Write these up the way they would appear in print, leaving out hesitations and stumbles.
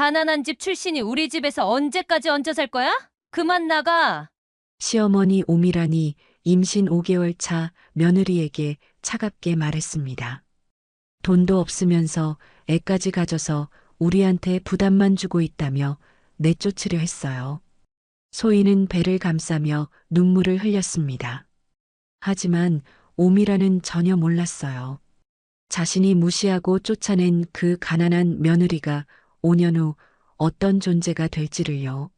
가난한 집 출신이 우리 집에서 언제까지 얹어 살 거야? 그만 나가. 시어머니 오미란이 임신 5개월 차 며느리에게 차갑게 말했습니다. 돈도 없으면서 애까지 가져서 우리한테 부담만 주고 있다며 내쫓으려 했어요. 소희는 배를 감싸며 눈물을 흘렸습니다. 하지만 오미라는 전혀 몰랐어요. 자신이 무시하고 쫓아낸 그 가난한 며느리가 5년 후 어떤 존재가 될지를요.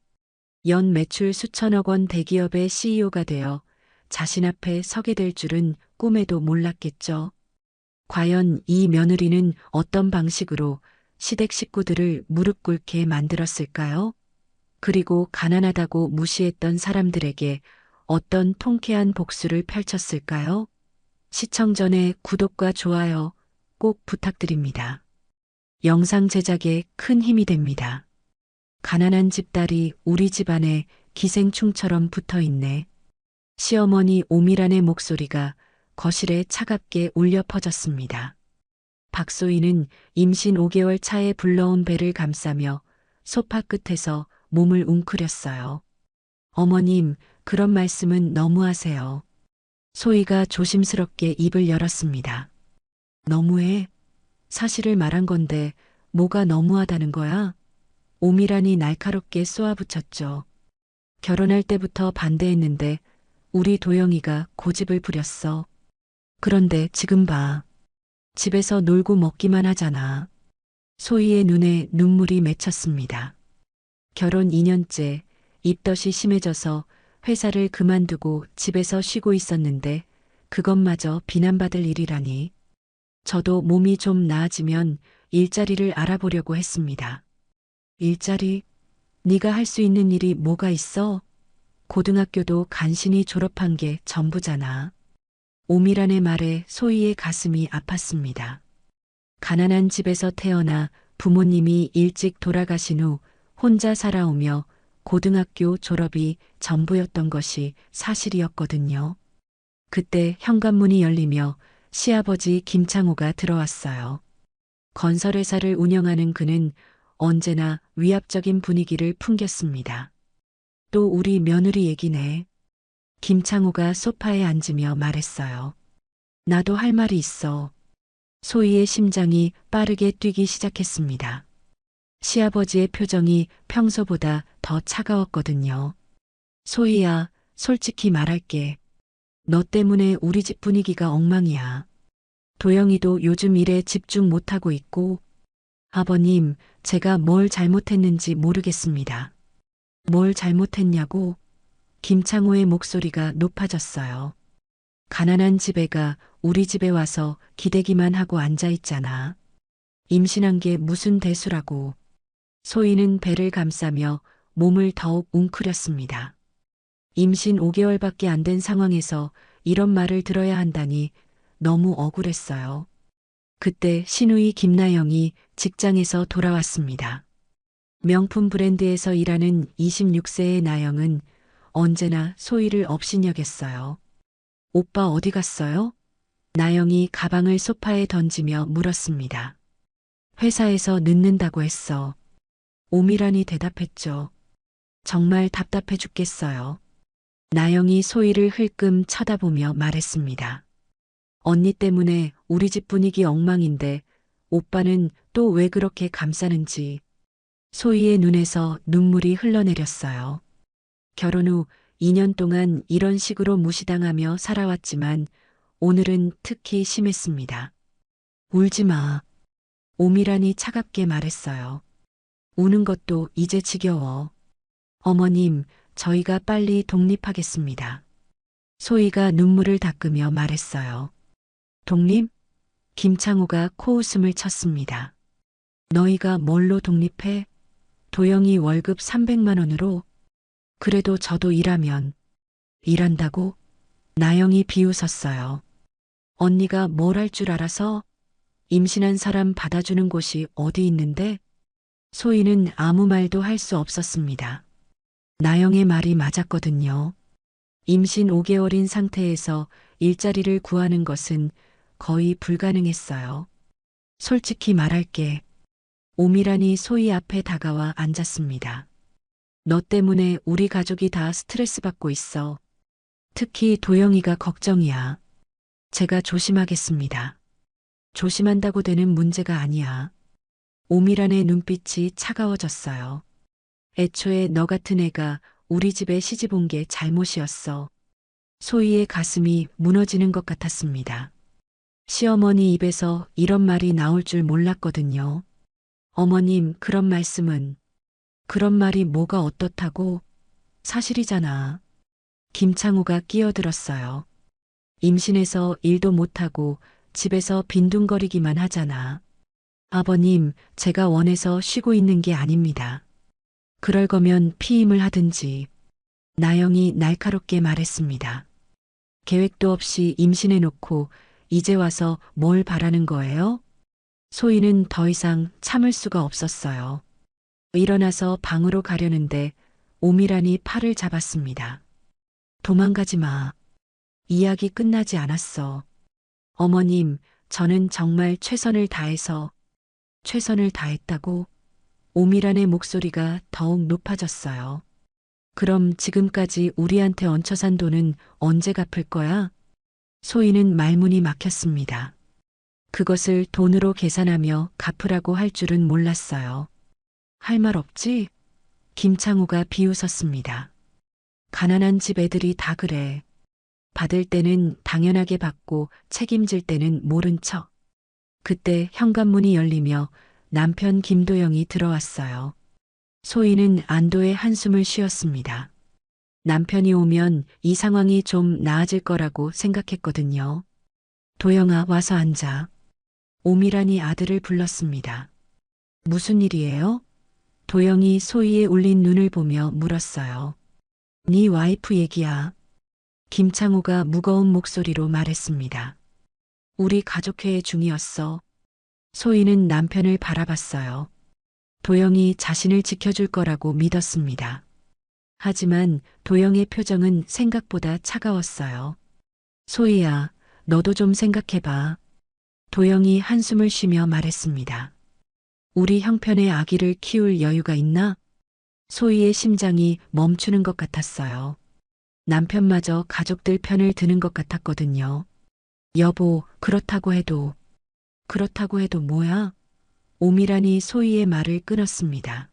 연 매출 수천억 원 대기업의 CEO가 되어 자신 앞에 서게 될 줄은 꿈에도 몰랐겠죠. 과연 이 며느리는 어떤 방식으로 시댁 식구들을 무릎 꿇게 만들었을까요? 그리고 가난하다고 무시했던 사람들에게 어떤 통쾌한 복수를 펼쳤을까요? 시청 전에 구독과 좋아요 꼭 부탁드립니다. 영상 제작에 큰 힘이 됩니다. 가난한 집딸이 우리 집안에 기생충처럼 붙어 있네. 시어머니 오미란의 목소리가 거실에 차갑게 울려 퍼졌습니다. 박소희는 임신 5개월 차에 불러온 배를 감싸며 소파 끝에서 몸을 웅크렸어요. 어머님, 그런 말씀은 너무하세요. 소희가 조심스럽게 입을 열었습니다. 너무해? 사실을 말한 건데 뭐가 너무하다는 거야? 오미란이 날카롭게 쏘아붙였죠. 결혼할 때부터 반대했는데 우리 도영이가 고집을 부렸어. 그런데 지금 봐. 집에서 놀고 먹기만 하잖아. 소희의 눈에 눈물이 맺혔습니다. 결혼 2년째 입덧이 심해져서 회사를 그만두고 집에서 쉬고 있었는데 그것마저 비난받을 일이라니. 저도 몸이 좀 나아지면 일자리를 알아보려고 했습니다. 일자리? 네가 할 수 있는 일이 뭐가 있어? 고등학교도 간신히 졸업한 게 전부잖아. 오미란의 말에 소희의 가슴이 아팠습니다. 가난한 집에서 태어나 부모님이 일찍 돌아가신 후 혼자 살아오며 고등학교 졸업이 전부였던 것이 사실이었거든요. 그때 현관문이 열리며 시아버지 김창호가 들어왔어요. 건설회사를 운영하는 그는 언제나 위압적인 분위기를 풍겼습니다. 또 우리 며느리 얘기네. 김창호가 소파에 앉으며 말했어요. 나도 할 말이 있어. 소희의 심장이 빠르게 뛰기 시작했습니다. 시아버지의 표정이 평소보다 더 차가웠거든요. 소희야, 솔직히 말할게. 너 때문에 우리 집 분위기가 엉망이야. 도영이도 요즘 일에 집중 못하고 있고, 아버님, 제가 뭘 잘못했는지 모르겠습니다. 뭘 잘못했냐고? 김창호의 목소리가 높아졌어요. 가난한 집애가 우리 집에 와서 기대기만 하고 앉아있잖아. 임신한 게 무슨 대수라고. 소희는 배를 감싸며 몸을 더욱 웅크렸습니다. 임신 5개월밖에 안 된 상황에서 이런 말을 들어야 한다니 너무 억울했어요. 그때 신우이 김나영이 직장에서 돌아왔습니다. 명품 브랜드에서 일하는 26세의 나영은 언제나 소희를 업신여겼어요. 오빠 어디 갔어요? 나영이 가방을 소파에 던지며 물었습니다. 회사에서 늦는다고 했어. 오미란이 대답했죠. 정말 답답해 죽겠어요. 나영이 소희를 흘끔 쳐다보며 말했습니다. 언니 때문에 우리 집 분위기 엉망인데 오빠는 또 왜 그렇게 감싸는지. 소희의 눈에서 눈물이 흘러내렸어요. 결혼 후 2년 동안 이런 식으로 무시당하며 살아왔지만 오늘은 특히 심했습니다. 울지 마. 오미란이 차갑게 말했어요. 우는 것도 이제 지겨워. 어머님, 저희가 빨리 독립하겠습니다. 소희가 눈물을 닦으며 말했어요. 독립? 김창호가 코웃음을 쳤습니다. 너희가 뭘로 독립해? 도영이 월급 300만 원으로? 그래도 저도 일하면. 일한다고? 나영이 비웃었어요. 언니가 뭘 할 줄 알아서? 임신한 사람 받아주는 곳이 어디 있는데? 소희는 아무 말도 할 수 없었습니다. 나영의 말이 맞았거든요. 임신 5개월인 상태에서 일자리를 구하는 것은 거의 불가능했어요. 솔직히 말할게. 오미란이 소희 앞에 다가와 앉았습니다. 너 때문에 우리 가족이 다 스트레스 받고 있어. 특히 도영이가 걱정이야. 제가 조심하겠습니다. 조심한다고 되는 문제가 아니야. 오미란의 눈빛이 차가워졌어요. 애초에 너 같은 애가 우리 집에 시집 온 게 잘못이었어. 소희의 가슴이 무너지는 것 같았습니다. 시어머니 입에서 이런 말이 나올 줄 몰랐거든요. 어머님, 그런 말씀은, 그런 말이 뭐가 어떻다고? 사실이잖아. 김창우가 끼어들었어요. 임신해서 일도 못하고 집에서 빈둥거리기만 하잖아. 아버님, 제가 원해서 쉬고 있는 게 아닙니다. 그럴 거면 피임을 하든지. 나영이 날카롭게 말했습니다. 계획도 없이 임신해놓고 이제 와서 뭘 바라는 거예요? 소희는 더 이상 참을 수가 없었어요. 일어나서 방으로 가려는데 오미란이 팔을 잡았습니다. 도망가지 마. 이야기 끝나지 않았어. 어머님, 저는 정말 최선을 다해서, 최선을 다했다고? 오미란의 목소리가 더욱 높아졌어요. 그럼 지금까지 우리한테 얹혀 산 돈은 언제 갚을 거야? 소희는 말문이 막혔습니다. 그것을 돈으로 계산하며 갚으라고 할 줄은 몰랐어요. 할 말 없지? 김창우가 비웃었습니다. 가난한 집 애들이 다 그래. 받을 때는 당연하게 받고 책임질 때는 모른 척. 그때 현관문이 열리며 남편 김도영이 들어왔어요. 소희는 안도의 한숨을 쉬었습니다. 남편이 오면 이 상황이 좀 나아질 거라고 생각했거든요. 도영아, 와서 앉아. 오미란이 아들을 불렀습니다. 무슨 일이에요? 도영이 소희의 울린 눈을 보며 물었어요. 네 와이프 얘기야. 김창우가 무거운 목소리로 말했습니다. 우리 가족회의 중이었어. 소희는 남편을 바라봤어요. 도영이 자신을 지켜줄 거라고 믿었습니다. 하지만 도영의 표정은 생각보다 차가웠어요. 소희야, 너도 좀 생각해봐. 도영이 한숨을 쉬며 말했습니다. 우리 형편의 아기를 키울 여유가 있나? 소희의 심장이 멈추는 것 같았어요. 남편마저 가족들 편을 드는 것 같았거든요. 여보, 그렇다고 해도 뭐야? 오미란이 소희의 말을 끊었습니다.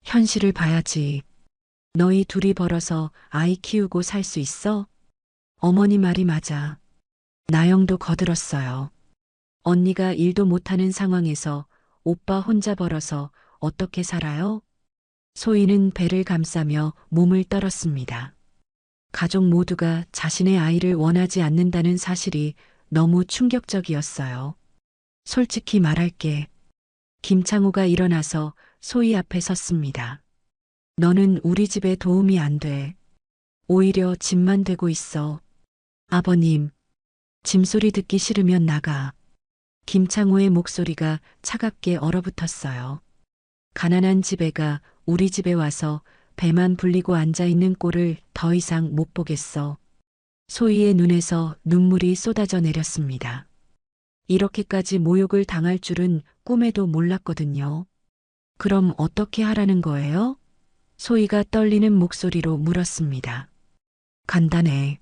현실을 봐야지. 너희 둘이 벌어서 아이 키우고 살 수 있어? 어머니 말이 맞아. 나영도 거들었어요. 언니가 일도 못하는 상황에서 오빠 혼자 벌어서 어떻게 살아요? 소희는 배를 감싸며 몸을 떨었습니다. 가족 모두가 자신의 아이를 원하지 않는다는 사실이 너무 충격적이었어요. 솔직히 말할게. 김창우가 일어나서 소희 앞에 섰습니다. 너는 우리 집에 도움이 안 돼. 오히려 짐만 되고 있어. 아버님, 짐소리 듣기 싫으면 나가. 김창우의 목소리가 차갑게 얼어붙었어요. 가난한 집애가 우리 집에 와서 배만 불리고 앉아있는 꼴을 더 이상 못 보겠어. 소희의 눈에서 눈물이 쏟아져 내렸습니다. 이렇게까지 모욕을 당할 줄은 꿈에도 몰랐거든요. 그럼 어떻게 하라는 거예요? 소희가 떨리는 목소리로 물었습니다. 간단해.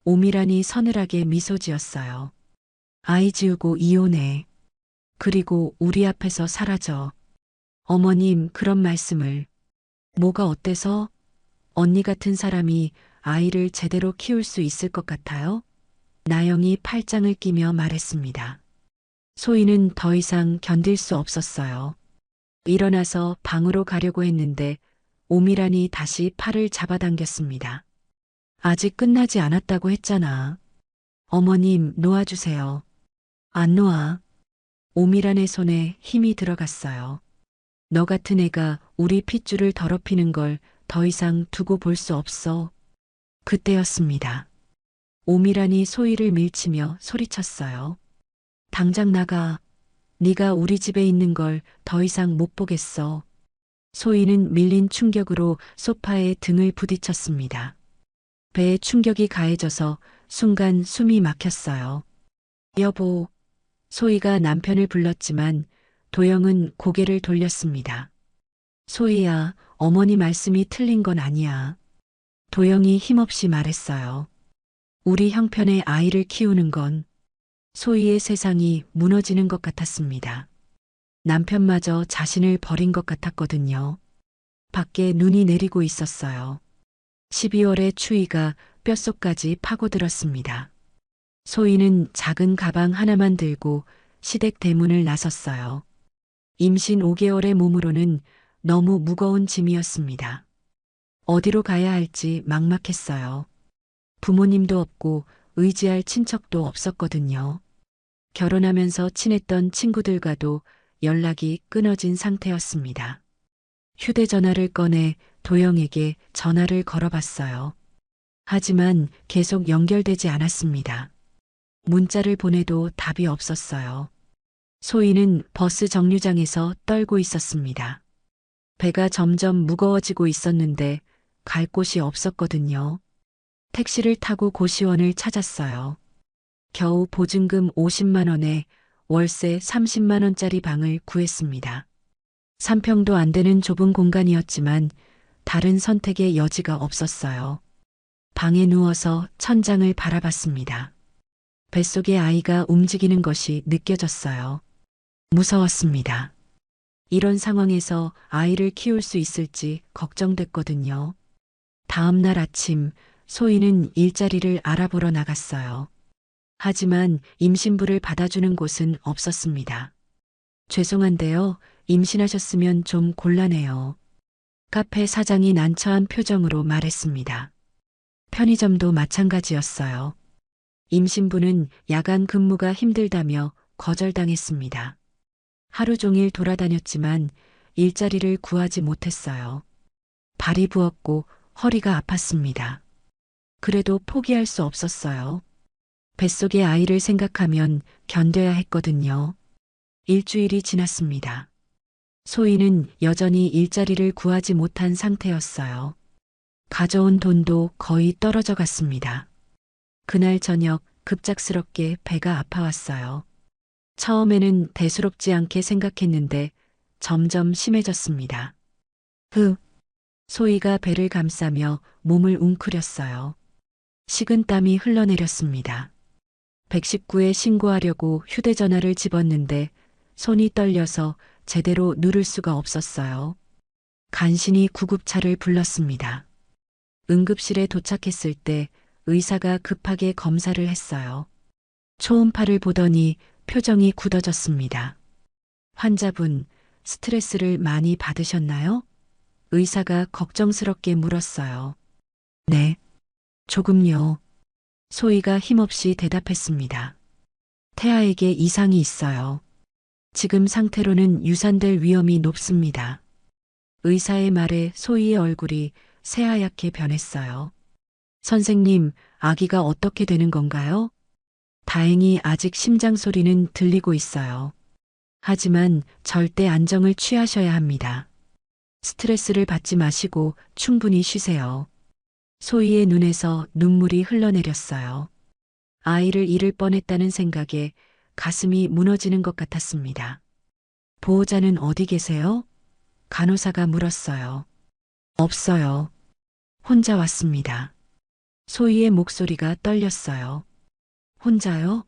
오미란이 서늘하게 미소 지었어요. 아이 지우고 이혼해. 그리고 우리 앞에서 사라져. 어머님, 그런 말씀을. 뭐가 어때서? 언니 같은 사람이 아이를 제대로 키울 수 있을 것 같아요? 나영이 팔짱을 끼며 말했습니다. 소희는 더 이상 견딜 수 없었어요. 일어나서 방으로 가려고 했는데 오미란이 다시 팔을 잡아당겼습니다. 아직 끝나지 않았다고 했잖아. 어머님, 놓아주세요. 안 놓아. 오미란의 손에 힘이 들어갔어요. 너 같은 애가 우리 핏줄을 더럽히는 걸 더 이상 두고 볼 수 없어. 그때였습니다. 오미란이 소희를 밀치며 소리쳤어요. 당장 나가. 네가 우리 집에 있는 걸 더 이상 못 보겠어. 소희는 밀린 충격으로 소파에 등을 부딪혔습니다. 배에 충격이 가해져서 순간 숨이 막혔어요. 여보. 소희가 남편을 불렀지만 도영은 고개를 돌렸습니다. 소희야, 어머니 말씀이 틀린 건 아니야. 도영이 힘없이 말했어요. 우리 형편의 아이를 키우는 건 소희의 세상이 무너지는 것 같았습니다. 남편마저 자신을 버린 것 같았거든요. 밖에 눈이 내리고 있었어요. 12월의 추위가 뼛속까지 파고들었습니다. 소희는 작은 가방 하나만 들고 시댁 대문을 나섰어요. 임신 5개월의 몸으로는 너무 무거운 짐이었습니다. 어디로 가야 할지 막막했어요. 부모님도 없고 의지할 친척도 없었거든요. 결혼하면서 친했던 친구들과도 연락이 끊어진 상태였습니다. 휴대전화를 꺼내 도영에게 전화를 걸어봤어요. 하지만 계속 연결되지 않았습니다. 문자를 보내도 답이 없었어요. 소희는 버스 정류장에서 떨고 있었습니다. 배가 점점 무거워지고 있었는데 갈 곳이 없었거든요. 택시를 타고 고시원을 찾았어요. 겨우 보증금 50만 원에 월세 30만 원짜리 방을 구했습니다. 3평도 안 되는 좁은 공간이었지만 다른 선택의 여지가 없었어요. 방에 누워서 천장을 바라봤습니다. 뱃속의 아이가 움직이는 것이 느껴졌어요. 무서웠습니다. 이런 상황에서 아이를 키울 수 있을지 걱정됐거든요. 다음 날 아침 소희는 일자리를 알아보러 나갔어요. 하지만 임신부를 받아주는 곳은 없었습니다. 죄송한데요. 임신하셨으면 좀 곤란해요. 카페 사장이 난처한 표정으로 말했습니다. 편의점도 마찬가지였어요. 임신부는 야간 근무가 힘들다며 거절당했습니다. 하루 종일 돌아다녔지만 일자리를 구하지 못했어요. 발이 부었고 허리가 아팠습니다. 그래도 포기할 수 없었어요. 뱃속의 아이를 생각하면 견뎌야 했거든요. 일주일이 지났습니다. 소희는 여전히 일자리를 구하지 못한 상태였어요. 가져온 돈도 거의 떨어져 갔습니다. 그날 저녁 급작스럽게 배가 아파왔어요. 처음에는 대수롭지 않게 생각했는데 점점 심해졌습니다. 소희가 배를 감싸며 몸을 웅크렸어요. 식은땀이 흘러내렸습니다. 119에 신고하려고 휴대전화를 집었는데 손이 떨려서 제대로 누를 수가 없었어요. 간신히 구급차를 불렀습니다. 응급실에 도착했을 때 의사가 급하게 검사를 했어요. 초음파를 보더니 표정이 굳어졌습니다. 환자분, 스트레스를 많이 받으셨나요? 의사가 걱정스럽게 물었어요. 네, 조금요. 소희가 힘없이 대답했습니다. 태아에게 이상이 있어요. 지금 상태로는 유산될 위험이 높습니다. 의사의 말에 소희의 얼굴이 새하얗게 변했어요. 선생님, 아기가 어떻게 되는 건가요? 다행히 아직 심장 소리는 들리고 있어요. 하지만 절대 안정을 취하셔야 합니다. 스트레스를 받지 마시고 충분히 쉬세요. 소희의 눈에서 눈물이 흘러내렸어요. 아이를 잃을 뻔했다는 생각에 가슴이 무너지는 것 같았습니다. 보호자는 어디 계세요? 간호사가 물었어요. 없어요. 혼자 왔습니다. 소희의 목소리가 떨렸어요. 혼자요?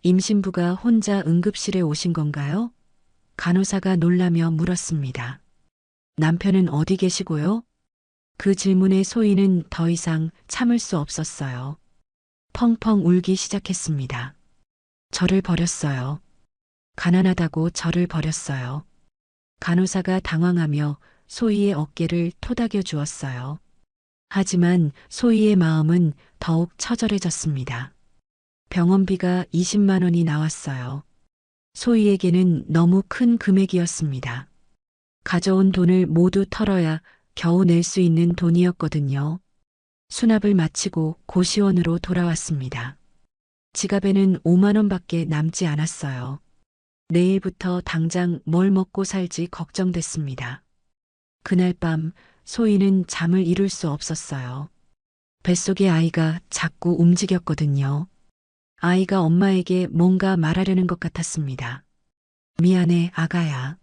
임신부가 혼자 응급실에 오신 건가요? 간호사가 놀라며 물었습니다. 남편은 어디 계시고요? 그 질문에 소희는 더 이상 참을 수 없었어요. 펑펑 울기 시작했습니다. 저를 버렸어요. 가난하다고 저를 버렸어요. 간호사가 당황하며 소희의 어깨를 토닥여 주었어요. 하지만 소희의 마음은 더욱 처절해졌습니다. 병원비가 20만 원이 나왔어요. 소희에게는 너무 큰 금액이었습니다. 가져온 돈을 모두 털어야 겨우 낼 수 있는 돈이었거든요. 수납을 마치고 고시원으로 돌아왔습니다. 지갑에는 5만 원밖에 남지 않았어요. 내일부터 당장 뭘 먹고 살지 걱정됐습니다. 그날 밤 소희는 잠을 이룰 수 없었어요. 뱃속의 아이가 자꾸 움직였거든요. 아이가 엄마에게 뭔가 말하려는 것 같았습니다. 미안해, 아가야.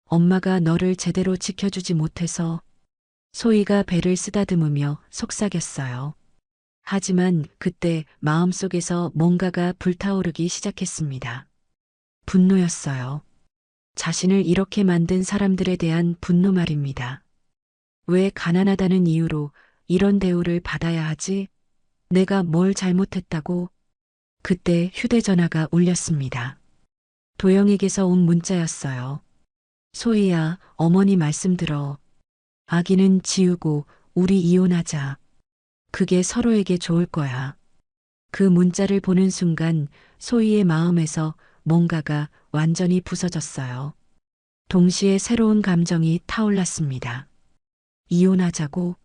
엄마가 너를 제대로 지켜주지 못해서. 소희가 배를 쓰다듬으며 속삭였어요. 하지만 그때 마음속에서 뭔가가 불타오르기 시작했습니다. 분노였어요. 자신을 이렇게 만든 사람들에 대한 분노 말입니다. 왜 가난하다는 이유로 이런 대우를 받아야 하지? 내가 뭘 잘못했다고? 그때 휴대전화가 울렸습니다. 도영에게서 온 문자였어요. 소희야, 어머니 말씀 들어. 아기는 지우고 우리 이혼하자. 그게 서로에게 좋을 거야. 그 문자를 보는 순간 소희의 마음에서 뭔가가 완전히 부서졌어요. 동시에 새로운 감정이 타올랐습니다. 이혼하자고?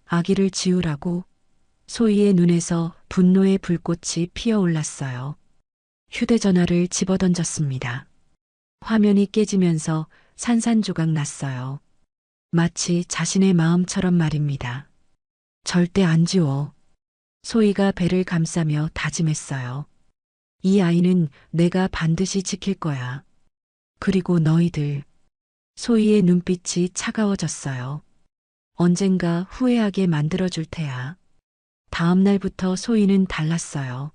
아기를 지우라고? 소희의 눈에서 분노의 불꽃이 피어올랐어요. 휴대전화를 집어던졌습니다. 화면이 깨지면서 산산조각 났어요. 마치 자신의 마음처럼 말입니다. 절대 안 지워. 소희가 배를 감싸며 다짐했어요. 이 아이는 내가 반드시 지킬 거야. 그리고 너희들. 소희의 눈빛이 차가워졌어요. 언젠가 후회하게 만들어줄 테야. 다음 날부터 소희는 달랐어요.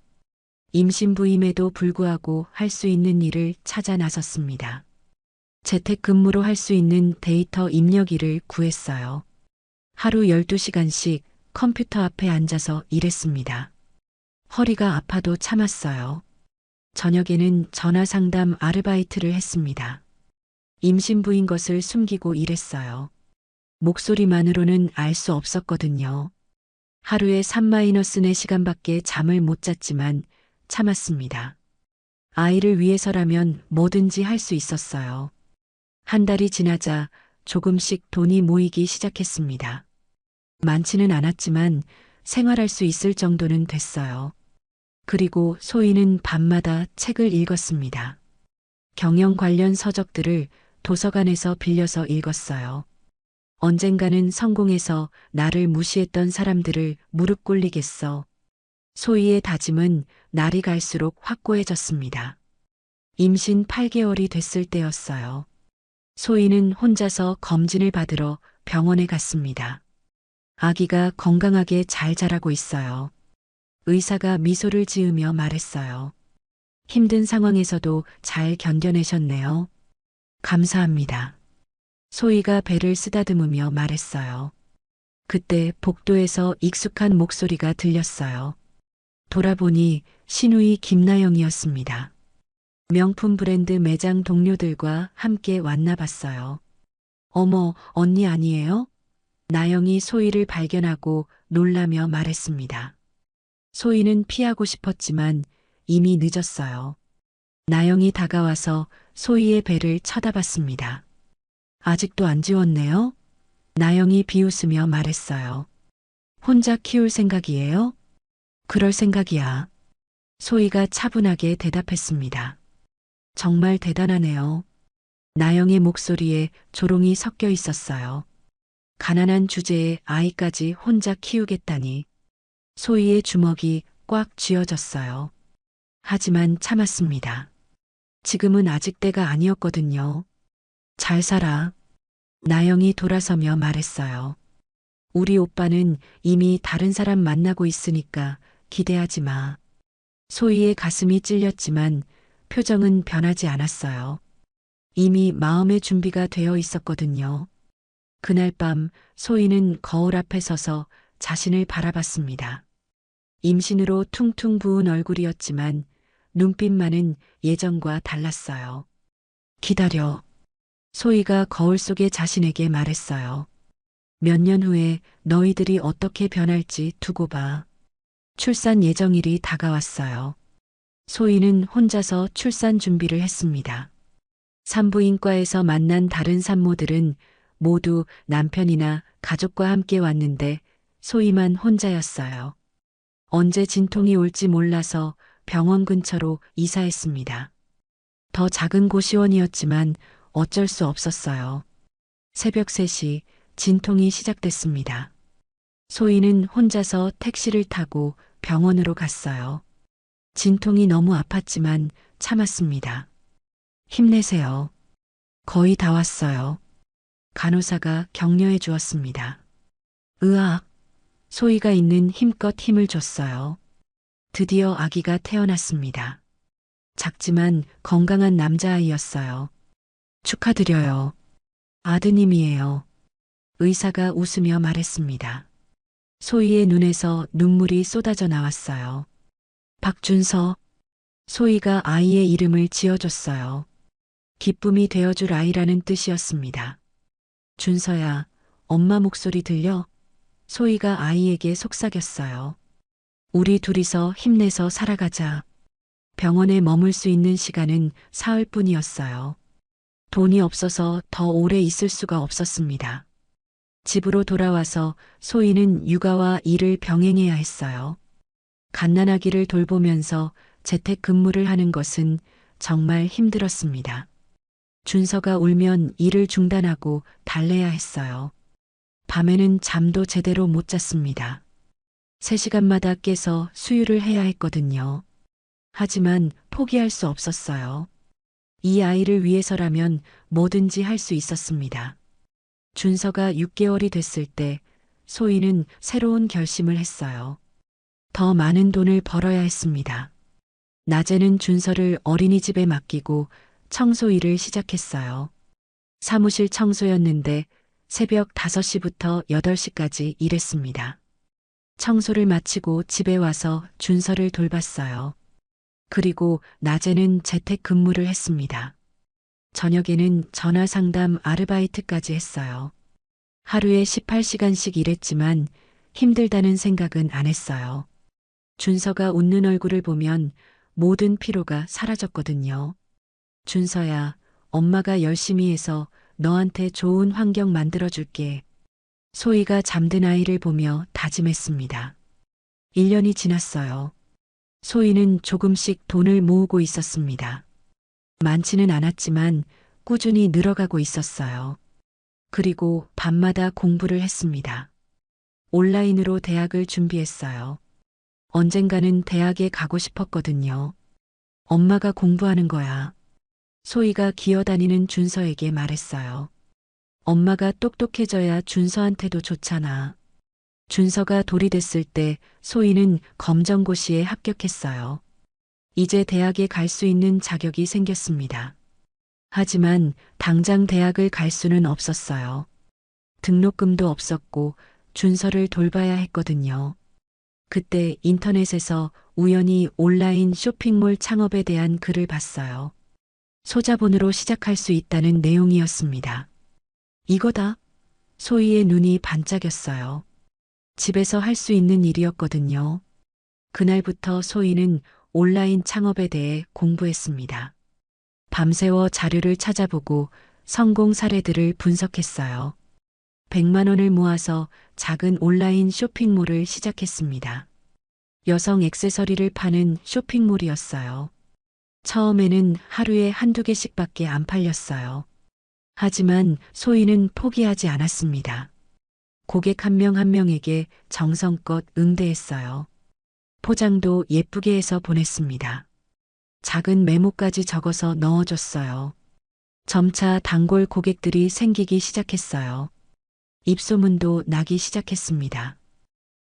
임신부임에도 불구하고 할 수 있는 일을 찾아 나섰습니다. 재택근무로 할 수 있는 데이터 입력일을 구했어요. 하루 12시간씩 컴퓨터 앞에 앉아서 일했습니다. 허리가 아파도 참았어요. 저녁에는 전화 상담 아르바이트를 했습니다. 임신부인 것을 숨기고 일했어요. 목소리만으로는 알 수 없었거든요. 하루에 3-4시간밖에 잠을 못 잤지만 참았습니다. 아이를 위해서라면 뭐든지 할 수 있었어요. 한 달이 지나자 조금씩 돈이 모이기 시작했습니다. 많지는 않았지만 생활할 수 있을 정도는 됐어요. 그리고 소희는 밤마다 책을 읽었습니다. 경영 관련 서적들을 도서관에서 빌려서 읽었어요. 언젠가는 성공해서 나를 무시했던 사람들을 무릎 꿇리겠어. 소희의 다짐은 날이 갈수록 확고해졌습니다. 임신 8개월이 됐을 때였어요. 소희는 혼자서 검진을 받으러 병원에 갔습니다. 아기가 건강하게 잘 자라고 있어요. 의사가 미소를 지으며 말했어요. 힘든 상황에서도 잘 견뎌내셨네요. 감사합니다. 소희가 배를 쓰다듬으며 말했어요. 그때 복도에서 익숙한 목소리가 들렸어요. 돌아보니 신우이 김나영이었습니다. 명품 브랜드 매장 동료들과 함께 왔나 봤어요. 어머, 언니 아니에요? 나영이 소희를 발견하고 놀라며 말했습니다. 소희는 피하고 싶었지만 이미 늦었어요. 나영이 다가와서 소희의 배를 쳐다봤습니다. 아직도 안 지웠네요? 나영이 비웃으며 말했어요. 혼자 키울 생각이에요? 그럴 생각이야. 소희가 차분하게 대답했습니다. 정말 대단하네요. 나영의 목소리에 조롱이 섞여 있었어요. 가난한 주제에 아이까지 혼자 키우겠다니. 소희의 주먹이 꽉 쥐어졌어요. 하지만 참았습니다. 지금은 아직 때가 아니었거든요. 잘 살아. 나영이 돌아서며 말했어요. 우리 오빠는 이미 다른 사람 만나고 있으니까 기대하지 마. 소희의 가슴이 찔렸지만 표정은 변하지 않았어요. 이미 마음의 준비가 되어 있었거든요. 그날 밤 소희는 거울 앞에 서서 자신을 바라봤습니다. 임신으로 퉁퉁 부은 얼굴이었지만 눈빛만은 예전과 달랐어요. 기다려. 소희가 거울 속의 자신에게 말했어요. 몇 년 후에 너희들이 어떻게 변할지 두고 봐. 출산 예정일이 다가왔어요. 소희는 혼자서 출산 준비를 했습니다. 산부인과에서 만난 다른 산모들은 모두 남편이나 가족과 함께 왔는데 소희만 혼자였어요. 언제 진통이 올지 몰라서 병원 근처로 이사했습니다. 더 작은 고시원이었지만 어쩔 수 없었어요. 새벽 3시 진통이 시작됐습니다. 소희는 혼자서 택시를 타고 병원으로 갔어요. 진통이 너무 아팠지만 참았습니다. 힘내세요. 거의 다 왔어요. 간호사가 격려해 주었습니다. 으악, 소희가 있는 힘껏 힘을 줬어요. 드디어 아기가 태어났습니다. 작지만 건강한 남자아이였어요. 축하드려요. 아드님이에요. 의사가 웃으며 말했습니다. 소희의 눈에서 눈물이 쏟아져 나왔어요. 박준서. 소희가 아이의 이름을 지어줬어요. 기쁨이 되어줄 아이라는 뜻이었습니다. 준서야, 엄마 목소리 들려? 소희가 아이에게 속삭였어요. 우리 둘이서 힘내서 살아가자. 병원에 머물 수 있는 시간은 사흘뿐이었어요. 돈이 없어서 더 오래 있을 수가 없었습니다. 집으로 돌아와서 소희는 육아와 일을 병행해야 했어요. 갓난아기를 돌보면서 재택 근무를 하는 것은 정말 힘들었습니다. 준서가 울면 일을 중단하고 달래야 했어요. 밤에는 잠도 제대로 못 잤습니다. 3시간마다 깨서 수유를 해야 했거든요. 하지만 포기할 수 없었어요. 이 아이를 위해서라면 뭐든지 할 수 있었습니다. 준서가 6개월이 됐을 때 소희는 새로운 결심을 했어요. 더 많은 돈을 벌어야 했습니다. 낮에는 준서를 어린이집에 맡기고 청소 일을 시작했어요. 사무실 청소였는데 새벽 5시부터 8시까지 일했습니다. 청소를 마치고 집에 와서 준서를 돌봤어요. 그리고 낮에는 재택 근무를 했습니다. 저녁에는 전화 상담 아르바이트까지 했어요. 하루에 18시간씩 일했지만 힘들다는 생각은 안 했어요. 준서가 웃는 얼굴을 보면 모든 피로가 사라졌거든요. 준서야, 엄마가 열심히 해서 너한테 좋은 환경 만들어줄게. 소희가 잠든 아이를 보며 다짐했습니다. 1년이 지났어요. 소희는 조금씩 돈을 모으고 있었습니다. 많지는 않았지만 꾸준히 늘어가고 있었어요. 그리고 밤마다 공부를 했습니다. 온라인으로 대학을 준비했어요. 언젠가는 대학에 가고 싶었거든요. 엄마가 공부하는 거야. 소희가 기어다니는 준서에게 말했어요. 엄마가 똑똑해져야 준서한테도 좋잖아. 준서가 돌이 됐을 때 소희는 검정고시에 합격했어요. 이제 대학에 갈 수 있는 자격이 생겼습니다. 하지만 당장 대학을 갈 수는 없었어요. 등록금도 없었고 준서를 돌봐야 했거든요. 그때 인터넷에서 우연히 온라인 쇼핑몰 창업에 대한 글을 봤어요. 소자본으로 시작할 수 있다는 내용이었습니다. 이거다. 소희의 눈이 반짝였어요. 집에서 할 수 있는 일이었거든요. 그날부터 소희는 온라인 창업에 대해 공부했습니다. 밤새워 자료를 찾아보고 성공 사례들을 분석했어요. 100만 원을 모아서 작은 온라인 쇼핑몰을 시작했습니다. 여성 액세서리를 파는 쇼핑몰이었어요. 처음에는 하루에 1~2개씩밖에 안 팔렸어요. 하지만 소희는 포기하지 않았습니다. 고객 한 명 한 명에게 정성껏 응대했어요. 포장도 예쁘게 해서 보냈습니다. 작은 메모까지 적어서 넣어줬어요. 점차 단골 고객들이 생기기 시작했어요. 입소문도 나기 시작했습니다.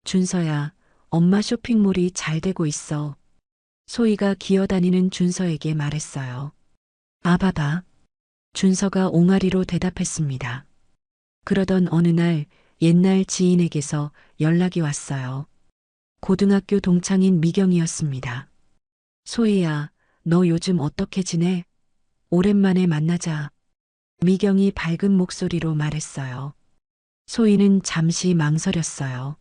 준서야, 엄마 쇼핑몰이 잘 되고 있어. 소희가 기어다니는 준서에게 말했어요. 아바바. 준서가 옹알이로 대답했습니다. 그러던 어느 날 옛날 지인에게서 연락이 왔어요. 고등학교 동창인 미경이었습니다. 소희야, 너 요즘 어떻게 지내? 오랜만에 만나자. 미경이 밝은 목소리로 말했어요. 소희는 잠시 망설였어요.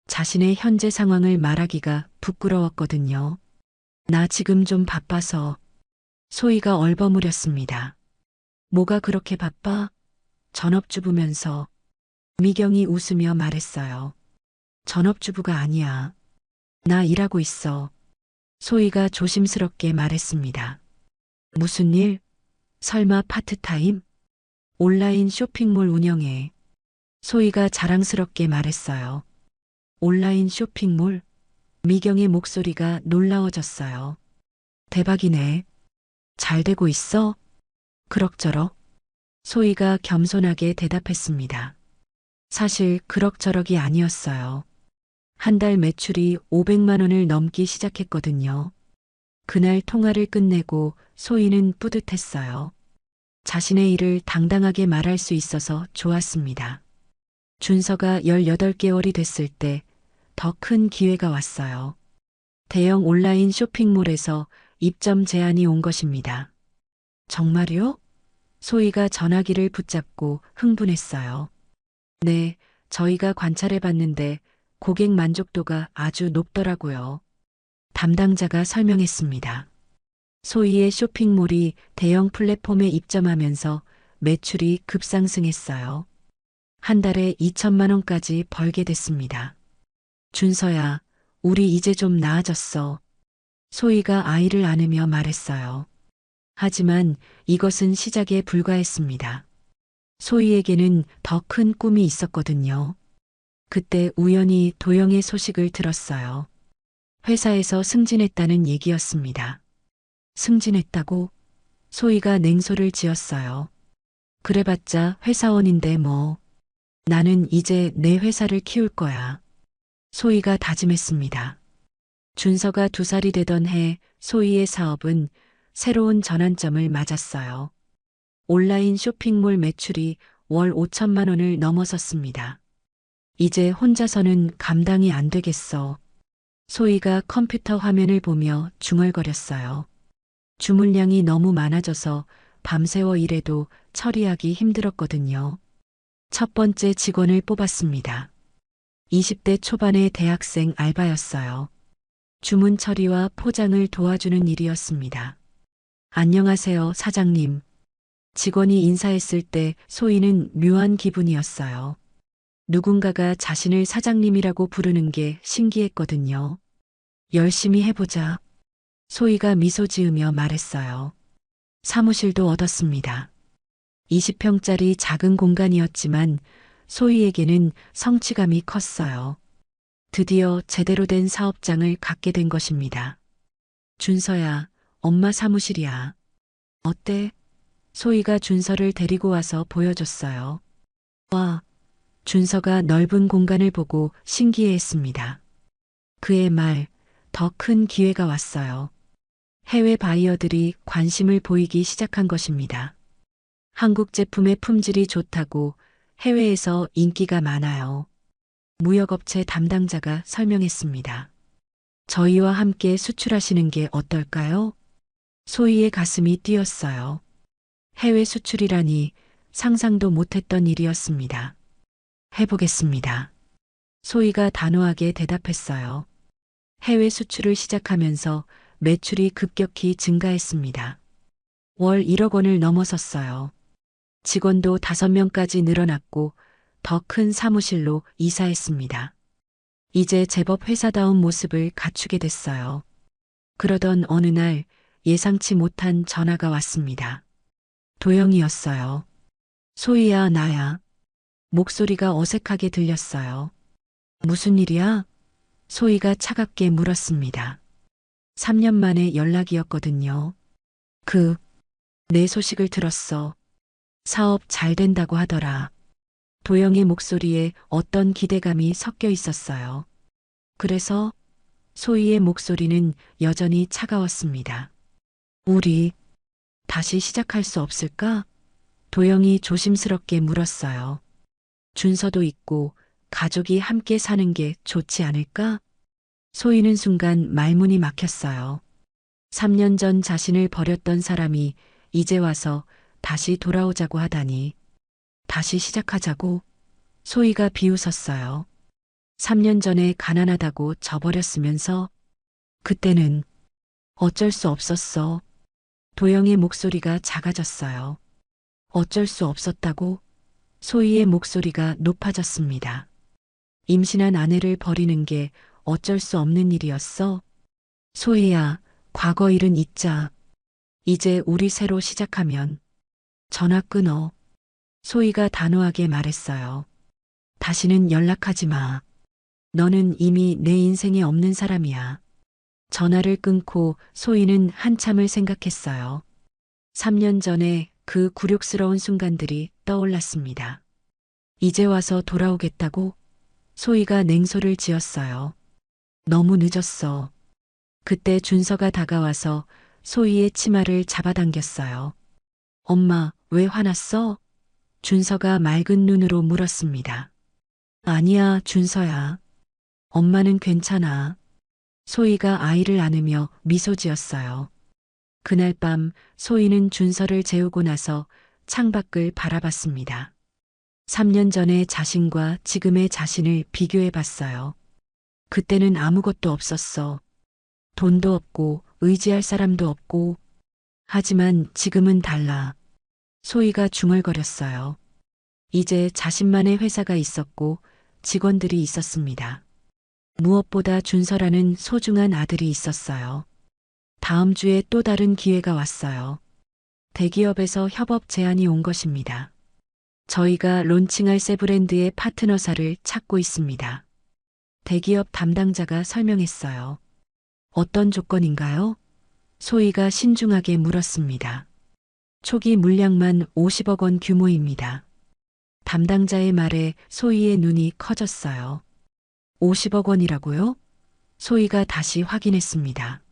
자신의 현재 상황을 말하기가 부끄러웠거든요. 나 지금 좀 바빠서. 소희가 얼버무렸습니다. 뭐가 그렇게 바빠? 전업주부면서. 미경이 웃으며 말했어요. 전업주부가 아니야. 나 일하고 있어. 소희가 조심스럽게 말했습니다. 무슨 일? 설마 파트타임? 온라인 쇼핑몰 운영해. 소희가 자랑스럽게 말했어요. 온라인 쇼핑몰? 미경의 목소리가 놀라워졌어요. 대박이네. 잘 되고 있어? 그럭저럭. 소희가 겸손하게 대답했습니다. 사실 그럭저럭이 아니었어요. 한 달 매출이 500만 원을 넘기 시작했거든요. 그날 통화를 끝내고 소희는 뿌듯했어요. 자신의 일을 당당하게 말할 수 있어서 좋았습니다. 준서가 18개월이 됐을 때 더 큰 기회가 왔어요. 대형 온라인 쇼핑몰에서 입점 제안이 온 것입니다. 정말요? 소희가 전화기를 붙잡고 흥분했어요. 네, 저희가 관찰해 봤는데 고객 만족도가 아주 높더라고요. 담당자가 설명했습니다. 소희의 쇼핑몰이 대형 플랫폼에 입점하면서 매출이 급상승했어요. 한 달에 2천만 원까지 벌게 됐습니다. 준서야, 우리 이제 좀 나아졌어. 소희가 아이를 안으며 말했어요. 하지만 이것은 시작에 불과했습니다. 소희에게는 더 큰 꿈이 있었거든요. 그때 우연히 도영의 소식을 들었어요. 회사에서 승진했다는 얘기였습니다. 승진했다고? 소희가 냉소를 지었어요. 그래봤자 회사원인데 뭐. 나는 이제 내 회사를 키울 거야. 소희가 다짐했습니다. 준서가 2살이 되던 해 소희의 사업은 새로운 전환점을 맞았어요. 온라인 쇼핑몰 매출이 월 5천만 원을 넘어섰습니다. 이제 혼자서는 감당이 안 되겠어. 소희가 컴퓨터 화면을 보며 중얼거렸어요. 주문량이 너무 많아져서 밤새워 일해도 처리하기 힘들었거든요. 첫 번째 직원을 뽑았습니다. 20대 초반의 대학생 알바였어요. 주문 처리와 포장을 도와주는 일이었습니다. 안녕하세요, 사장님. 직원이 인사했을 때 소희는 묘한 기분이었어요. 누군가가 자신을 사장님이라고 부르는 게 신기했거든요. 열심히 해보자. 소희가 미소 지으며 말했어요. 사무실도 얻었습니다. 20평짜리 작은 공간이었지만 소희에게는 성취감이 컸어요. 드디어 제대로 된 사업장을 갖게 된 것입니다. 준서야, 엄마 사무실이야. 어때? 소희가 준서를 데리고 와서 보여줬어요. 와, 준서가 넓은 공간을 보고 신기해했습니다. 그의 말, 더 큰 기회가 왔어요. 해외 바이어들이 관심을 보이기 시작한 것입니다. 한국 제품의 품질이 좋다고 해외에서 인기가 많아요. 무역업체 담당자가 설명했습니다. 저희와 함께 수출하시는 게 어떨까요? 소희의 가슴이 뛰었어요. 해외 수출이라니 상상도 못했던 일이었습니다. 해보겠습니다. 소희가 단호하게 대답했어요. 해외 수출을 시작하면서 매출이 급격히 증가했습니다. 월 1억 원을 넘어섰어요. 직원도 5명까지 늘어났고 더 큰 사무실로 이사했습니다. 이제 제법 회사다운 모습을 갖추게 됐어요. 그러던 어느 날 예상치 못한 전화가 왔습니다. 도영이었어요. 소희야, 나야. 목소리가 어색하게 들렸어요. 무슨 일이야? 소희가 차갑게 물었습니다. 3년 만에 연락이었거든요. 내 소식을 들었어. 사업 잘 된다고 하더라. 도영의 목소리에 어떤 기대감이 섞여 있었어요. 그래서 소희의 목소리는 여전히 차가웠습니다. 우리 다시 시작할 수 없을까? 도영이 조심스럽게 물었어요. 준서도 있고 가족이 함께 사는 게 좋지 않을까? 소희는 순간 말문이 막혔어요. 3년 전 자신을 버렸던 사람이 이제 와서 다시 돌아오자고 하다니. 다시 시작하자고? 소희가 비웃었어요. 3년 전에 가난하다고 져버렸으면서 그때는 어쩔 수 없었어. 도영의 목소리가 작아졌어요. 어쩔 수 없었다고? 소희의 목소리가 높아졌습니다. 임신한 아내를 버리는 게 어쩔 수 없는 일이었어? 소희야, 과거 일은 잊자. 이제 우리 새로 시작하면. 전화 끊어. 소희가 단호하게 말했어요. 다시는 연락하지 마. 너는 이미 내 인생에 없는 사람이야. 전화를 끊고 소희는 한참을 생각했어요. 3년 전에 그 굴욕스러운 순간들이 떠올랐습니다. 이제 와서 돌아오겠다고? 소희가 냉소를 지었어요. 너무 늦었어. 그때 준서가 다가와서 소희의 치마를 잡아당겼어요. 엄마, 왜 화났어? 준서가 맑은 눈으로 물었습니다. 아니야, 준서야. 엄마는 괜찮아. 소희가 아이를 안으며 미소 지었어요. 그날 밤 소희는 준서를 재우고 나서 창밖을 바라봤습니다. 3년 전의 자신과 지금의 자신을 비교해 봤어요. 그때는 아무것도 없었어. 돈도 없고 의지할 사람도 없고. 하지만 지금은 달라. 소희가 중얼거렸어요. 이제 자신만의 회사가 있었고 직원들이 있었습니다. 무엇보다 준서라는 소중한 아들이 있었어요. 다음 주에 또 다른 기회가 왔어요. 대기업에서 협업 제안이 온 것입니다. 저희가 론칭할 새 브랜드의 파트너사를 찾고 있습니다. 대기업 담당자가 설명했어요. 어떤 조건인가요? 소희가 신중하게 물었습니다. 초기 물량만 50억 원 규모입니다. 담당자의 말에 소희의 눈이 커졌어요. 50억 원이라고요? 소희가 다시 확인했습니다.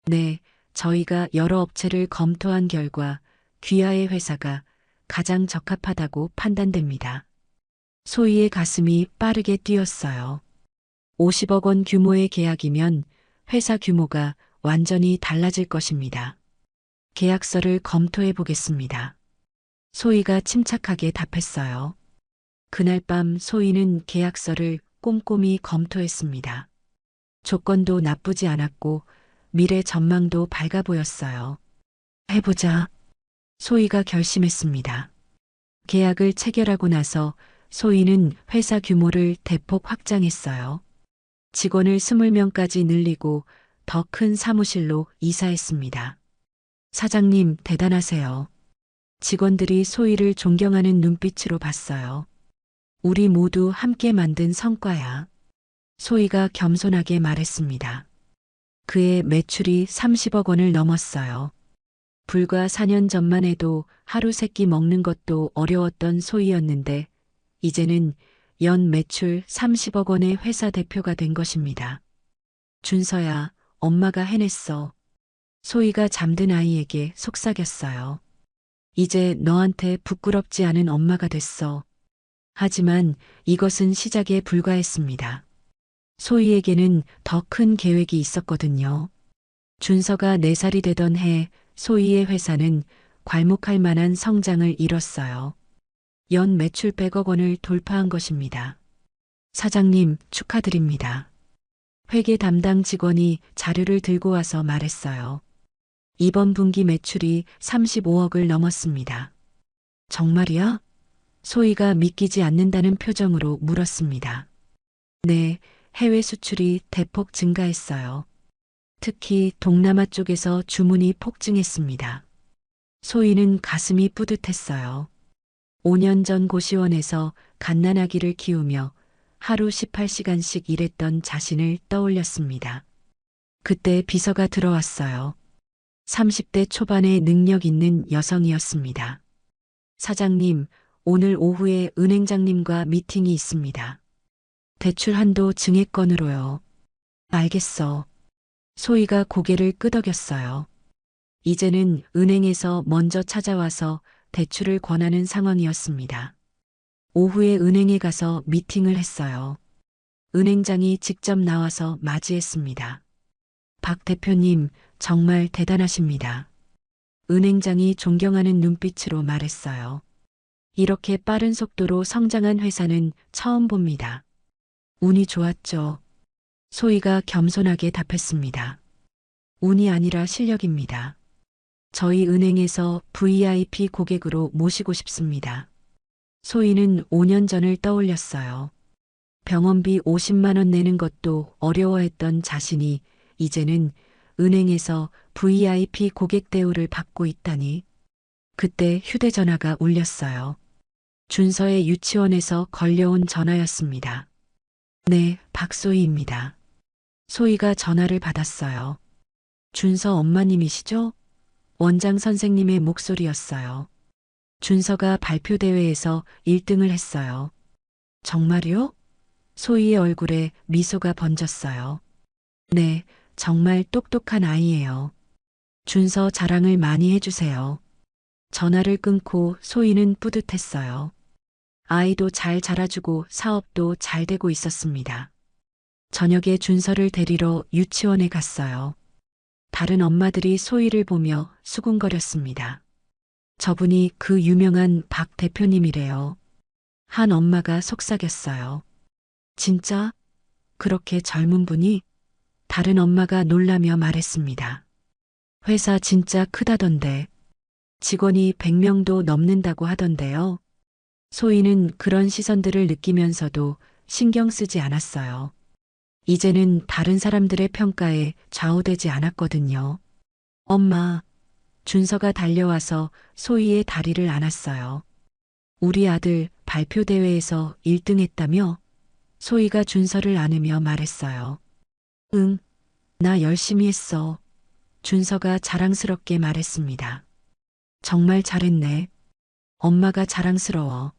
네, 저희가 여러 업체를 검토한 결과 귀하의 회사가 가장 적합하다고 판단됩니다. 소희의 가슴이 빠르게 뛰었어요. 50억 원 규모의 계약이면 회사 규모가 완전히 달라질 것입니다. 계약서를 검토해 보겠습니다. 소희가 침착하게 답했어요. 그날 밤 소희는 계약서를 꼼꼼히 검토했습니다. 조건도 나쁘지 않았고 미래 전망도 밝아 보였어요. 해보자. 소희가 결심했습니다. 계약을 체결하고 나서 소희는 회사 규모를 대폭 확장했어요. 직원을 20명까지 늘리고 더 큰 사무실로 이사했습니다. 사장님, 대단하세요. 직원들이 소희를 존경하는 눈빛으로 봤어요. 우리 모두 함께 만든 성과야. 소희가 겸손하게 말했습니다. 그의 매출이 30억 원을 넘었어요. 불과 4년 전만 해도 하루 세끼 먹는 것도 어려웠던 소희였는데 이제는 연 매출 30억 원의 회사 대표가 된 것입니다. 준서야, 엄마가 해냈어. 소희가 잠든 아이에게 속삭였어요. 이제 너한테 부끄럽지 않은 엄마가 됐어. 하지만 이것은 시작에 불과했습니다. 소희에게는 더 큰 계획이 있었거든요. 준서가 4살이 되던 해 소희의 회사는 괄목할 만한 성장을 이뤘어요. 연 매출 100억 원을 돌파한 것입니다. 사장님, 축하드립니다. 회계 담당 직원이 자료를 들고 와서 말했어요. 이번 분기 매출이 35억을 넘었습니다. 정말이야? 소희가 믿기지 않는다는 표정으로 물었습니다. 네, 해외 수출이 대폭 증가했어요. 특히 동남아 쪽에서 주문이 폭증했습니다. 소희는 가슴이 뿌듯했어요. 5년 전 고시원에서 갓난아기를 키우며 하루 18시간씩 일했던 자신을 떠올렸습니다. 그때 비서가 들어왔어요. 30대 초반의 능력 있는 여성이었습니다. 사장님, 오늘 오후에 은행장님과 미팅이 있습니다. 대출 한도 증액건으로요. 알겠어. 소희가 고개를 끄덕였어요. 이제는 은행에서 먼저 찾아와서 대출을 권하는 상황이었습니다. 오후에 은행에 가서 미팅을 했어요. 은행장이 직접 나와서 맞이했습니다. 박 대표님, 정말 대단하십니다. 은행장이 존경하는 눈빛으로 말했어요. 이렇게 빠른 속도로 성장한 회사는 처음 봅니다. 운이 좋았죠. 소희가 겸손하게 답했습니다. 운이 아니라 실력입니다. 저희 은행에서 VIP 고객으로 모시고 싶습니다. 소희는 5년 전을 떠올렸어요. 병원비 50만 원 내는 것도 어려워했던 자신이 이제는 은행에서 VIP 고객 대우를 받고 있다니. 그때 휴대전화가 울렸어요. 준서의 유치원에서 걸려온 전화였습니다. 네, 박소희입니다. 소희가 전화를 받았어요. 준서 엄마님이시죠? 원장 선생님의 목소리였어요. 준서가 발표대회에서 1등을 했어요. 정말요? 소희의 얼굴에 미소가 번졌어요. 네, 정말 똑똑한 아이예요. 준서 자랑을 많이 해주세요. 전화를 끊고 소희는 뿌듯했어요. 아이도 잘 자라주고 사업도 잘 되고 있었습니다. 저녁에 준서를 데리러 유치원에 갔어요. 다른 엄마들이 소희를 보며 수군거렸습니다. 저분이 그 유명한 박 대표님이래요. 한 엄마가 속삭였어요. 진짜? 그렇게 젊은 분이? 다른 엄마가 놀라며 말했습니다. 회사 진짜 크다던데. 직원이 100명도 넘는다고 하던데요. 소희는 그런 시선들을 느끼면서도 신경 쓰지 않았어요. 이제는 다른 사람들의 평가에 좌우되지 않았거든요. 엄마, 준서가 달려와서 소희의 다리를 안았어요. 우리 아들 발표대회에서 1등 했다며? 소희가 준서를 안으며 말했어요. 응, 나 열심히 했어. 준서가 자랑스럽게 말했습니다. 정말 잘했네. 엄마가 자랑스러워.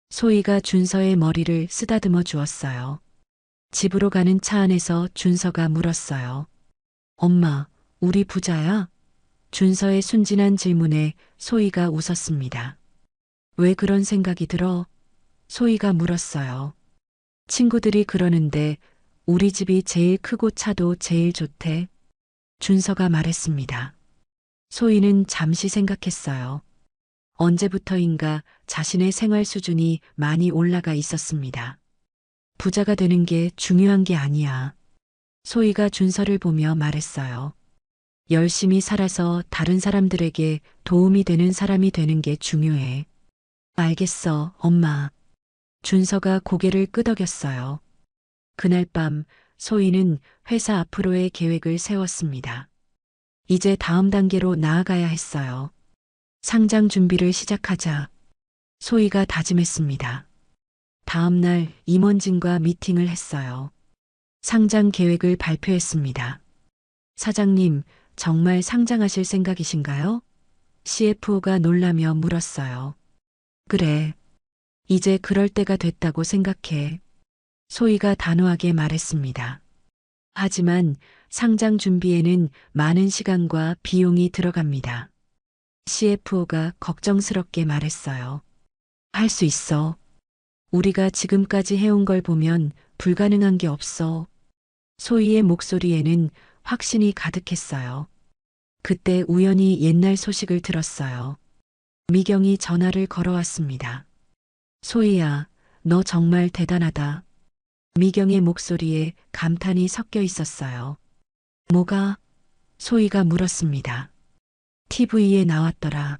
소희가 준서의 머리를 쓰다듬어 주었어요. 집으로 가는 차 안에서 준서가 물었어요. 엄마, 우리 부자야? 준서의 순진한 질문에 소희가 웃었습니다. 왜 그런 생각이 들어? 소희가 물었어요. 친구들이 그러는데 우리 집이 제일 크고 차도 제일 좋대. 준서가 말했습니다. 소희는 잠시 생각했어요. 언제부터인가 자신의 생활 수준이 많이 올라가 있었습니다. 부자가 되는 게 중요한 게 아니야. 소희가 준서를 보며 말했어요. 열심히 살아서 다른 사람들에게 도움이 되는 사람이 되는 게 중요해. 알겠어, 엄마. 준서가 고개를 끄덕였어요. 그날 밤 소희는 회사 앞으로의 계획을 세웠습니다. 이제 다음 단계로 나아가야 했어요. 상장 준비를 시작하자. 소희가 다짐했습니다. 다음 날 임원진과 미팅을 했어요. 상장 계획을 발표했습니다. 사장님, 정말 상장하실 생각이신가요? CFO가 놀라며 물었어요. 그래. 이제 그럴 때가 됐다고 생각해. 소희가 단호하게 말했습니다. 하지만 상장 준비에는 많은 시간과 비용이 들어갑니다. CFO가 걱정스럽게 말했어요. 할 수 있어. 우리가 지금까지 해온 걸 보면 불가능한 게 없어. 소희의 목소리에는 확신이 가득했어요. 그때 우연히 옛날 소식을 들었어요. 미경이 전화를 걸어왔습니다. 소희야, 너 정말 대단하다. 미경의 목소리에 감탄이 섞여 있었어요. 뭐가? 소희가 물었습니다. TV에 나왔더라.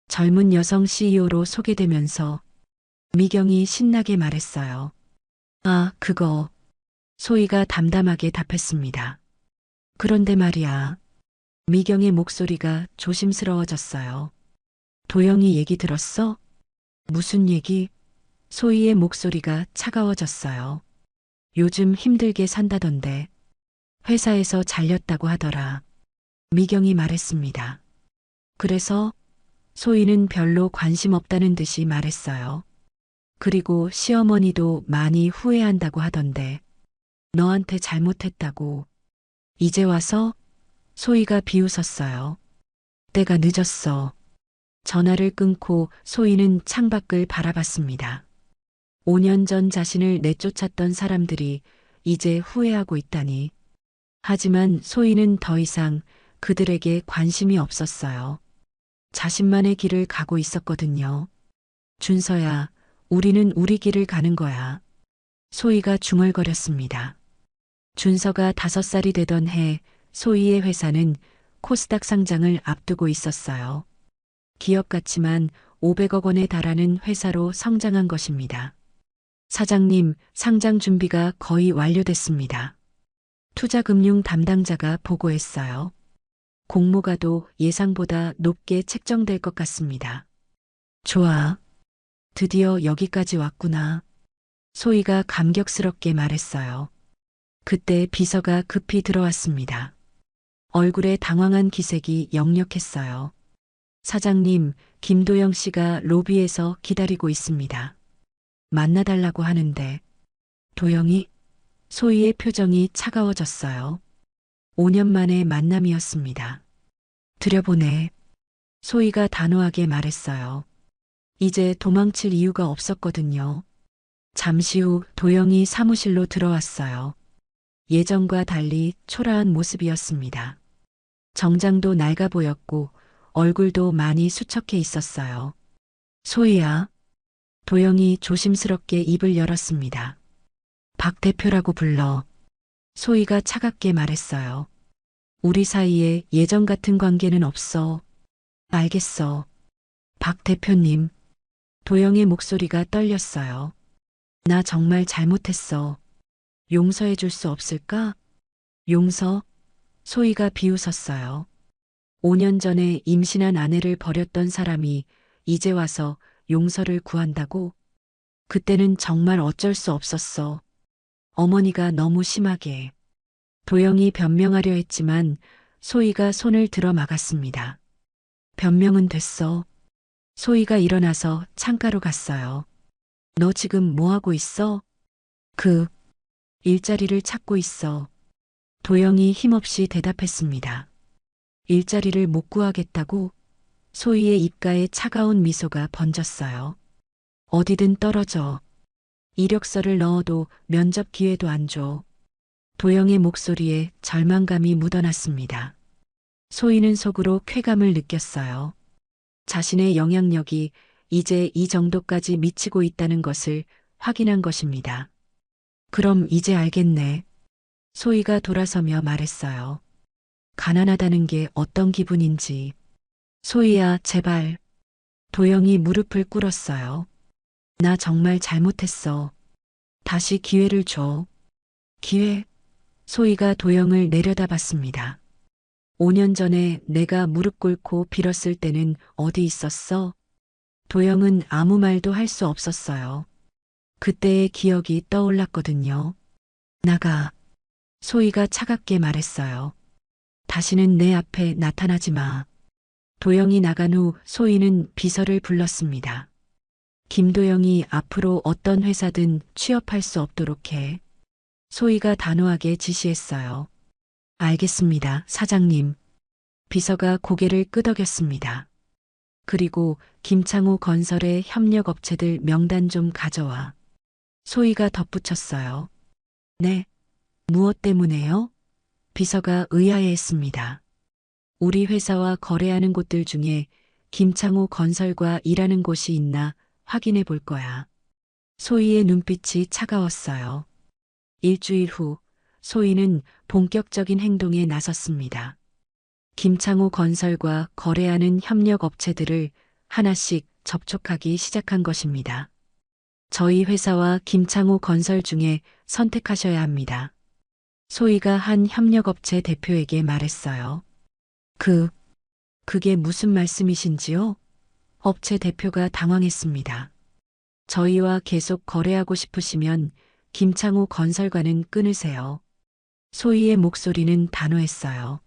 젊은 여성 CEO로 소개되면서 미경이 신나게 말했어요. 아, 그거. 소희가 담담하게 답했습니다. 그런데 말이야. 미경의 목소리가 조심스러워졌어요. 도영이 얘기 들었어? 무슨 얘기? 소희의 목소리가 차가워졌어요. 요즘 힘들게 산다던데. 회사에서 잘렸다고 하더라. 미경이 말했습니다. 그래서 소희는 별로 관심 없다는 듯이 말했어요. 그리고 시어머니도 많이 후회한다고 하던데. 너한테 잘못했다고. 이제 와서? 소희가 비웃었어요. 때가 늦었어. 전화를 끊고 소희는 창밖을 바라봤습니다. 5년 전 자신을 내쫓았던 사람들이 이제 후회하고 있다니. 하지만 소희는 더 이상 그들에게 관심이 없었어요. 자신만의 길을 가고 있었거든요. 준서야, 우리는 우리 길을 가는 거야. 소희가 중얼거렸습니다. 준서가 5살이 되던 해 소희의 회사는 코스닥 상장을 앞두고 있었어요. 기업 가치만 500억 원에 달하는 회사로 성장한 것입니다. 사장님, 상장 준비가 거의 완료됐습니다. 투자금융 담당자가 보고했어요. 공모가도 예상보다 높게 책정될 것 같습니다. 좋아. 드디어 여기까지 왔구나. 소희가 감격스럽게 말했어요. 그때 비서가 급히 들어왔습니다. 얼굴에 당황한 기색이 역력했어요. 사장님, 김도영 씨가 로비에서 기다리고 있습니다. 만나달라고 하는데. 도영이? 소희의 표정이 차가워졌어요. 5년 만의 만남이었습니다. 들여보내. 소희가 단호하게 말했어요. 이제 도망칠 이유가 없었거든요. 잠시 후 도영이 사무실로 들어왔어요. 예전과 달리 초라한 모습이었습니다. 정장도 낡아 보였고 얼굴도 많이 수척해 있었어요. 소희야. 도영이 조심스럽게 입을 열었습니다. 박 대표라고 불러. 소희가 차갑게 말했어요. 우리 사이에 예전 같은 관계는 없어. 알겠어. 박 대표님. 도영의 목소리가 떨렸어요. 나 정말 잘못했어. 용서해 줄 수 없을까? 용서? 소희가 비웃었어요. 5년 전에 임신한 아내를 버렸던 사람이 이제 와서 용서를 구한다고? 그때는 정말 어쩔 수 없었어. 어머니가 너무 심하게. 도영이 변명하려 했지만 소희가 손을 들어 막았습니다. 변명은 됐어. 소희가 일어나서 창가로 갔어요. 너 지금 뭐 하고 있어? 일자리를 찾고 있어. 도영이 힘없이 대답했습니다. 일자리를 못 구하겠다고? 소희의 입가에 차가운 미소가 번졌어요. 어디든 떨어져. 이력서를 넣어도 면접 기회도 안 줘. 도영의 목소리에 절망감이 묻어났습니다. 소희는 속으로 쾌감을 느꼈어요. 자신의 영향력이 이제 이 정도까지 미치고 있다는 것을 확인한 것입니다. 그럼 이제 알겠네. 소희가 돌아서며 말했어요. 가난하다는 게 어떤 기분인지. 소희야, 제발. 도영이 무릎을 꿇었어요. 나 정말 잘못했어. 다시 기회를 줘. 기회? 소희가 도영을 내려다봤습니다. 5년 전에 내가 무릎 꿇고 빌었을 때는 어디 있었어? 도영은 아무 말도 할 수 없었어요. 그때의 기억이 떠올랐거든요. 나가. 소희가 차갑게 말했어요. 다시는 내 앞에 나타나지 마. 도영이 나간 후 소희는 비서를 불렀습니다. 김도영이 앞으로 어떤 회사든 취업할 수 없도록 해. 소희가 단호하게 지시했어요. 알겠습니다, 사장님. 비서가 고개를 끄덕였습니다. 그리고 김창호 건설의 협력업체들 명단 좀 가져와. 소희가 덧붙였어요. 네. 무엇 때문에요? 비서가 의아해했습니다. 우리 회사와 거래하는 곳들 중에 김창호 건설과 일하는 곳이 있나 확인해 볼 거야. 소희의 눈빛이 차가웠어요. 일주일 후 소희는 본격적인 행동에 나섰습니다. 김창호 건설과 거래하는 협력업체들을 하나씩 접촉하기 시작한 것입니다. 저희 회사와 김창호 건설 중에 선택하셔야 합니다. 소희가 한 협력업체 대표에게 말했어요. 그게 무슨 말씀이신지요? 업체 대표가 당황했습니다. 저희와 계속 거래하고 싶으시면 김창호 건설과는 끊으세요. 소희의 목소리는 단호했어요.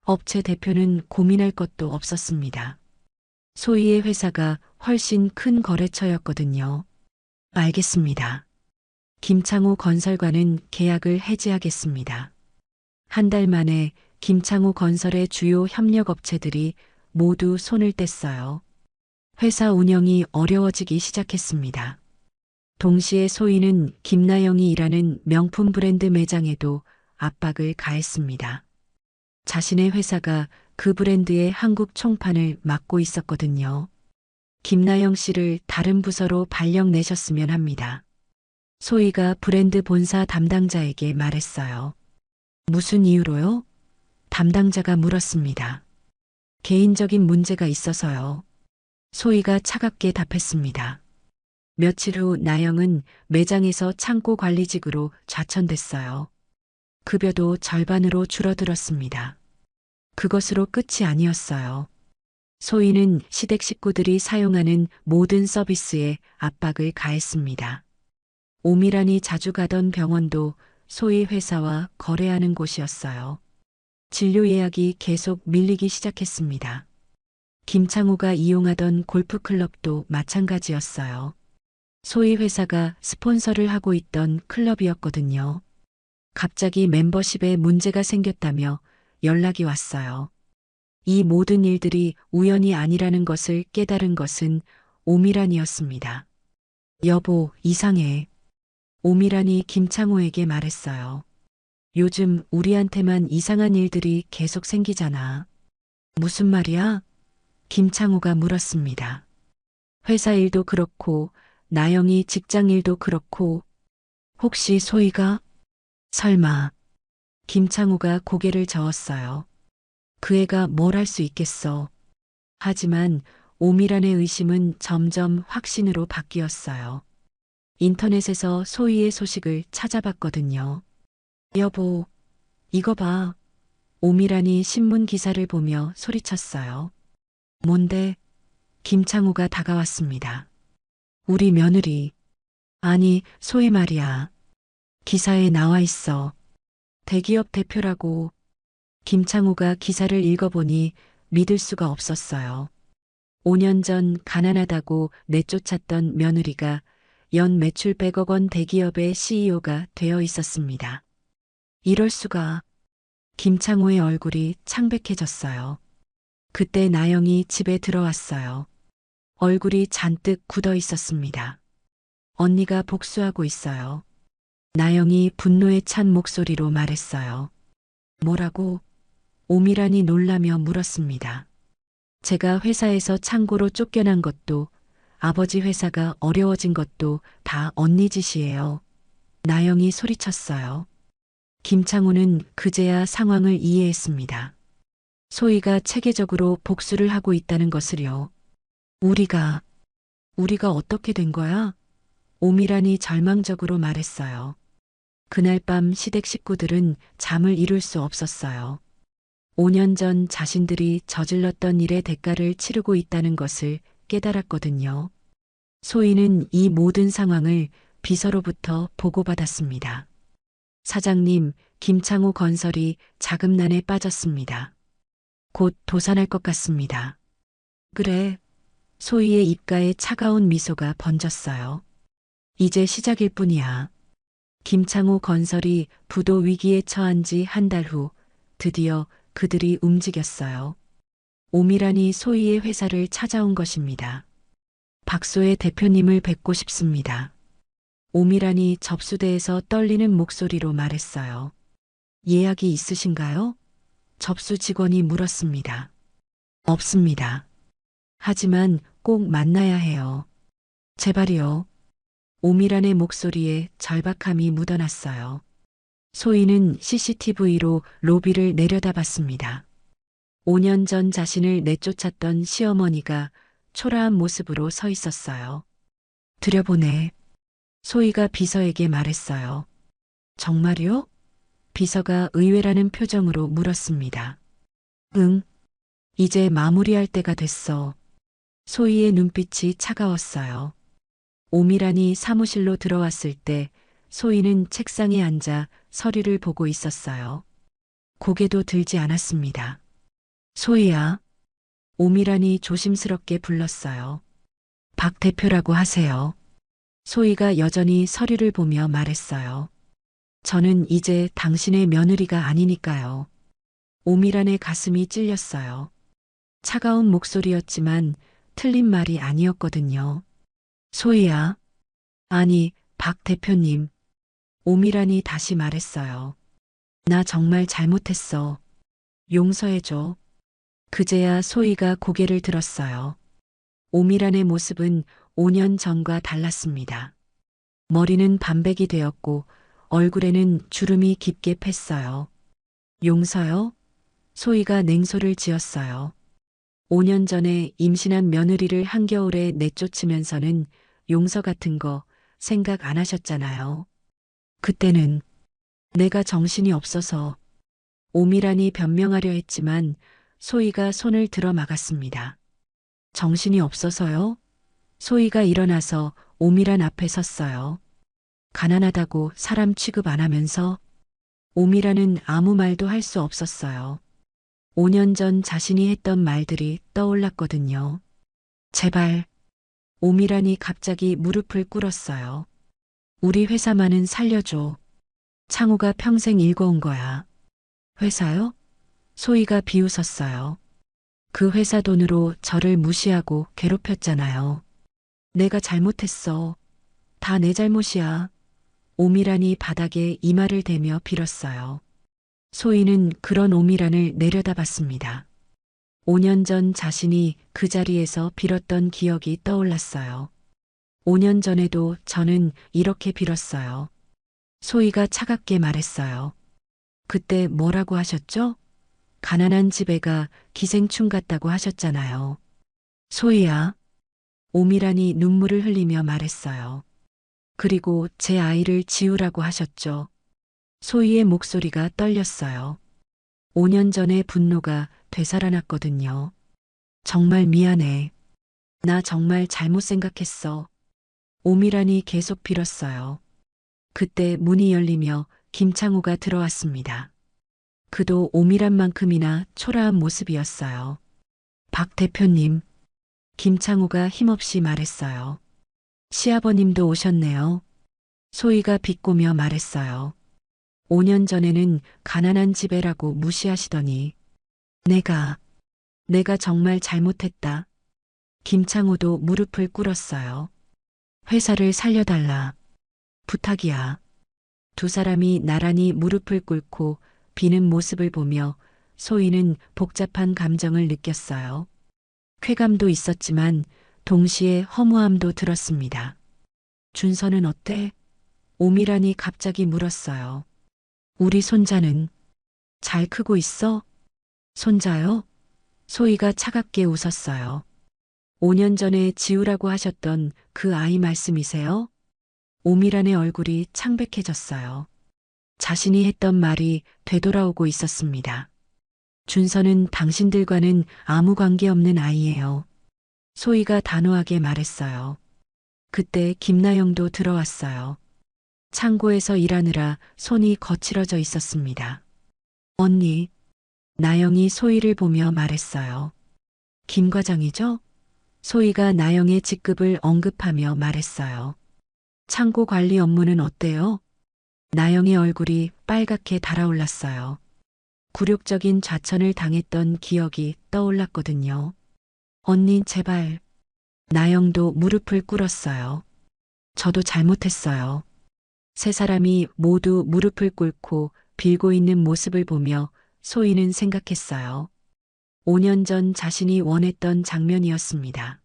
업체 대표는 고민할 것도 없었습니다. 소희의 회사가 훨씬 큰 거래처였거든요. 알겠습니다. 김창호 건설과는 계약을 해지하겠습니다. 한 달 만에 김창호 건설의 주요 협력업체들이 모두 손을 뗐어요. 회사 운영이 어려워지기 시작했습니다. 동시에 소희는 김나영이 일하는 명품 브랜드 매장에도 압박을 가했습니다. 자신의 회사가 그 브랜드의 한국 총판을 맡고 있었거든요. 김나영 씨를 다른 부서로 발령 내셨으면 합니다. 소희가 브랜드 본사 담당자에게 말했어요. 무슨 이유로요? 담당자가 물었습니다. 개인적인 문제가 있어서요. 소희가 차갑게 답했습니다. 며칠 후 나영은 매장에서 창고 관리직으로 좌천됐어요. 급여도 절반으로 줄어들었습니다. 그것으로 끝이 아니었어요. 소희는 시댁 식구들이 사용하는 모든 서비스에 압박을 가했습니다. 오미란이 자주 가던 병원도 소희 회사와 거래하는 곳이었어요. 진료 예약이 계속 밀리기 시작했습니다. 김창호가 이용하던 골프클럽도 마찬가지였어요. 소희 회사가 스폰서를 하고 있던 클럽이었거든요. 갑자기 멤버십에 문제가 생겼다며 연락이 왔어요. 이 모든 일들이 우연이 아니라는 것을 깨달은 것은 오미란이었습니다. 여보, 이상해. 오미란이 김창호에게 말했어요. 요즘 우리한테만 이상한 일들이 계속 생기잖아. 무슨 말이야? 김창호가 물었습니다. 회사 일도 그렇고, 나영이 직장 일도 그렇고, 혹시 소희가? 설마. 김창호가 고개를 저었어요. 그 애가 뭘 할 수 있겠어. 하지만 오미란의 의심은 점점 확신으로 바뀌었어요. 인터넷에서 소희의 소식을 찾아봤거든요. 여보, 이거 봐. 오미란이 신문 기사를 보며 소리쳤어요. 뭔데? 김창호가 다가왔습니다. 우리 며느리. 아니, 소희 말이야. 기사에 나와 있어. 대기업 대표라고. 김창호가 기사를 읽어보니 믿을 수가 없었어요. 5년 전 가난하다고 내쫓았던 며느리가 연 매출 100억 원 대기업의 CEO가 되어 있었습니다. 이럴 수가. 김창호의 얼굴이 창백해졌어요. 그때 나영이 집에 들어왔어요. 얼굴이 잔뜩 굳어 있었습니다. 언니가 복수하고 있어요. 나영이 분노에 찬 목소리로 말했어요. 뭐라고? 오미란이 놀라며 물었습니다. 제가 회사에서 창고로 쫓겨난 것도 아버지 회사가 어려워진 것도 다 언니 짓이에요. 나영이 소리쳤어요. 김창호는 그제야 상황을 이해했습니다. 소희가 체계적으로 복수를 하고 있다는 것을요. 우리가 어떻게 된 거야? 오미란이 절망적으로 말했어요. 그날 밤 시댁 식구들은 잠을 이룰 수 없었어요. 5년 전 자신들이 저질렀던 일의 대가를 치르고 있다는 것을 깨달았거든요. 소희는 이 모든 상황을 비서로부터 보고받았습니다. 사장님, 김창호 건설이 자금난에 빠졌습니다. 곧 도산할 것 같습니다. 그래. 소희의 입가에 차가운 미소가 번졌어요. 이제 시작일 뿐이야. 김창호 건설이 부도 위기에 처한 지 한 달 후 드디어 그들이 움직였어요. 오미란이 소희의 회사를 찾아온 것입니다. 박소의 대표님을 뵙고 싶습니다. 오미란이 접수대에서 떨리는 목소리로 말했어요. 예약이 있으신가요? 접수 직원이 물었습니다. 없습니다. 하지만 꼭 만나야 해요. 제발이요. 오미란의 목소리에 절박함이 묻어났어요. 소희는 CCTV로 로비를 내려다봤습니다. 5년 전 자신을 내쫓았던 시어머니가 초라한 모습으로 서 있었어요. 들여보내. 소희가 비서에게 말했어요. 정말요? 비서가 의외라는 표정으로 물었습니다. 응. 이제 마무리할 때가 됐어. 소희의 눈빛이 차가웠어요. 오미란이 사무실로 들어왔을 때 소희는 책상에 앉아 서류를 보고 있었어요. 고개도 들지 않았습니다. 소희야. 오미란이 조심스럽게 불렀어요. 박 대표라고 하세요. 소희가 여전히 서류를 보며 말했어요. 저는 이제 당신의 며느리가 아니니까요. 오미란의 가슴이 찔렸어요. 차가운 목소리였지만 틀린 말이 아니었거든요. 소희야. 아니, 박 대표님. 오미란이 다시 말했어요. 나 정말 잘못했어. 용서해줘. 그제야 소희가 고개를 들었어요. 오미란의 모습은 5년 전과 달랐습니다. 머리는 반백이 되었고 얼굴에는 주름이 깊게 팼어요. 용서요? 소희가 냉소를 지었어요. 5년 전에 임신한 며느리를 한겨울에 내쫓으면서는 용서 같은 거 생각 안 하셨잖아요. 그때는 내가 정신이 없어서. 오미란이 변명하려 했지만 소희가 손을 들어 막았습니다. 정신이 없어서요? 소희가 일어나서 오미란 앞에 섰어요. 가난하다고 사람 취급 안 하면서 오미라는 아무 말도 할 수 없었어요. 5년 전 자신이 했던 말들이 떠올랐거든요. 제발. 오미란이 갑자기 무릎을 꿇었어요. 우리 회사만은 살려줘. 창호가 평생 읽어온 거야. 회사요? 소희가 비웃었어요. 그 회사 돈으로 저를 무시하고 괴롭혔잖아요. 내가 잘못했어. 다 내 잘못이야. 오미란이 바닥에 이마를 대며 빌었어요. 소희는 그런 오미란을 내려다봤습니다. 5년 전 자신이 그 자리에서 빌었던 기억이 떠올랐어요. 5년 전에도 저는 이렇게 빌었어요. 소희가 차갑게 말했어요. 그때 뭐라고 하셨죠? 가난한 집애가 기생충 같다고 하셨잖아요. 소희야. 오미란이 눈물을 흘리며 말했어요. 그리고 제 아이를 지우라고 하셨죠. 소희의 목소리가 떨렸어요. 5년 전의 분노가 되살아났거든요. 정말 미안해. 나 정말 잘못 생각했어. 오미란이 계속 빌었어요. 그때 문이 열리며 김창호가 들어왔습니다. 그도 오미란만큼이나 초라한 모습이었어요. 박 대표님. 김창호가 힘없이 말했어요. 시아버님도 오셨네요. 소희가 비꼬며 말했어요. 5년 전에는 가난한 집애라고 무시하시더니 내가 정말 잘못했다. 김창호도 무릎을 꿇었어요. 회사를 살려달라. 부탁이야. 두 사람이 나란히 무릎을 꿇고 비는 모습을 보며 소희는 복잡한 감정을 느꼈어요. 쾌감도 있었지만 동시에 허무함도 들었습니다. 준서는 어때? 오미란이 갑자기 물었어요. 우리 손자는 잘 크고 있어? 손자요? 소희가 차갑게 웃었어요. 5년 전에 지우라고 하셨던 그 아이 말씀이세요? 오미란의 얼굴이 창백해졌어요. 자신이 했던 말이 되돌아오고 있었습니다. 준서는 당신들과는 아무 관계없는 아이예요. 소희가 단호하게 말했어요. 그때 김나영도 들어왔어요. 창고에서 일하느라 손이 거칠어져 있었습니다. 언니, 나영이 소희를 보며 말했어요. 김 과장이죠? 소희가 나영의 직급을 언급하며 말했어요. 창고 관리 업무는 어때요? 나영의 얼굴이 빨갛게 달아올랐어요. 굴욕적인 좌천을 당했던 기억이 떠올랐거든요. 언니 제발. 나영도 무릎을 꿇었어요. 저도 잘못했어요. 세 사람이 모두 무릎을 꿇고 빌고 있는 모습을 보며 소희는 생각했어요. 5년 전 자신이 원했던 장면이었습니다.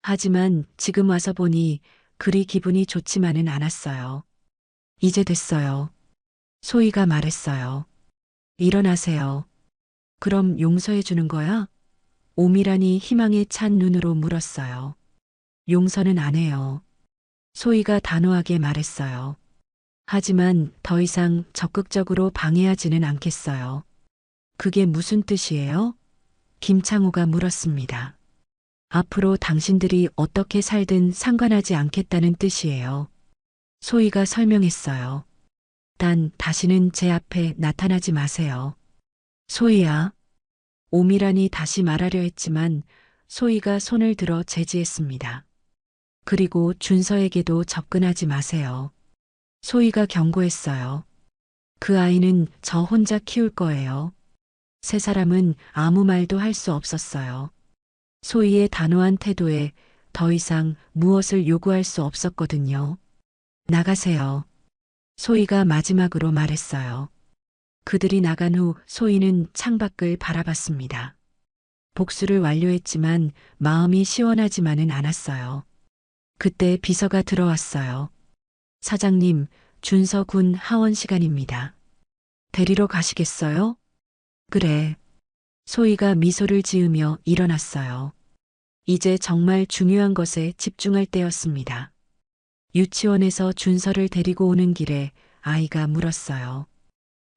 하지만 지금 와서 보니 그리 기분이 좋지만은 않았어요. 이제 됐어요. 소희가 말했어요. 일어나세요. 그럼 용서해 주는 거야? 오미란이 희망에 찬 눈으로 물었어요. 용서는 안 해요. 소희가 단호하게 말했어요. 하지만 더 이상 적극적으로 방해하지는 않겠어요. 그게 무슨 뜻이에요? 김창호가 물었습니다. 앞으로 당신들이 어떻게 살든 상관하지 않겠다는 뜻이에요. 소희가 설명했어요. 단 다시는 제 앞에 나타나지 마세요. 소희야. 오미란이 다시 말하려 했지만 소희가 손을 들어 제지했습니다. 그리고 준서에게도 접근하지 마세요. 소희가 경고했어요. 그 아이는 저 혼자 키울 거예요. 세 사람은 아무 말도 할 수 없었어요. 소희의 단호한 태도에 더 이상 무엇을 요구할 수 없었거든요. 나가세요. 소희가 마지막으로 말했어요. 그들이 나간 후 소희는 창밖을 바라봤습니다. 복수를 완료했지만 마음이 시원하지만은 않았어요. 그때 비서가 들어왔어요. 사장님, 준서 군 하원 시간입니다. 데리러 가시겠어요? 그래. 소희가 미소를 지으며 일어났어요. 이제 정말 중요한 것에 집중할 때였습니다. 유치원에서 준서를 데리고 오는 길에 아이가 물었어요.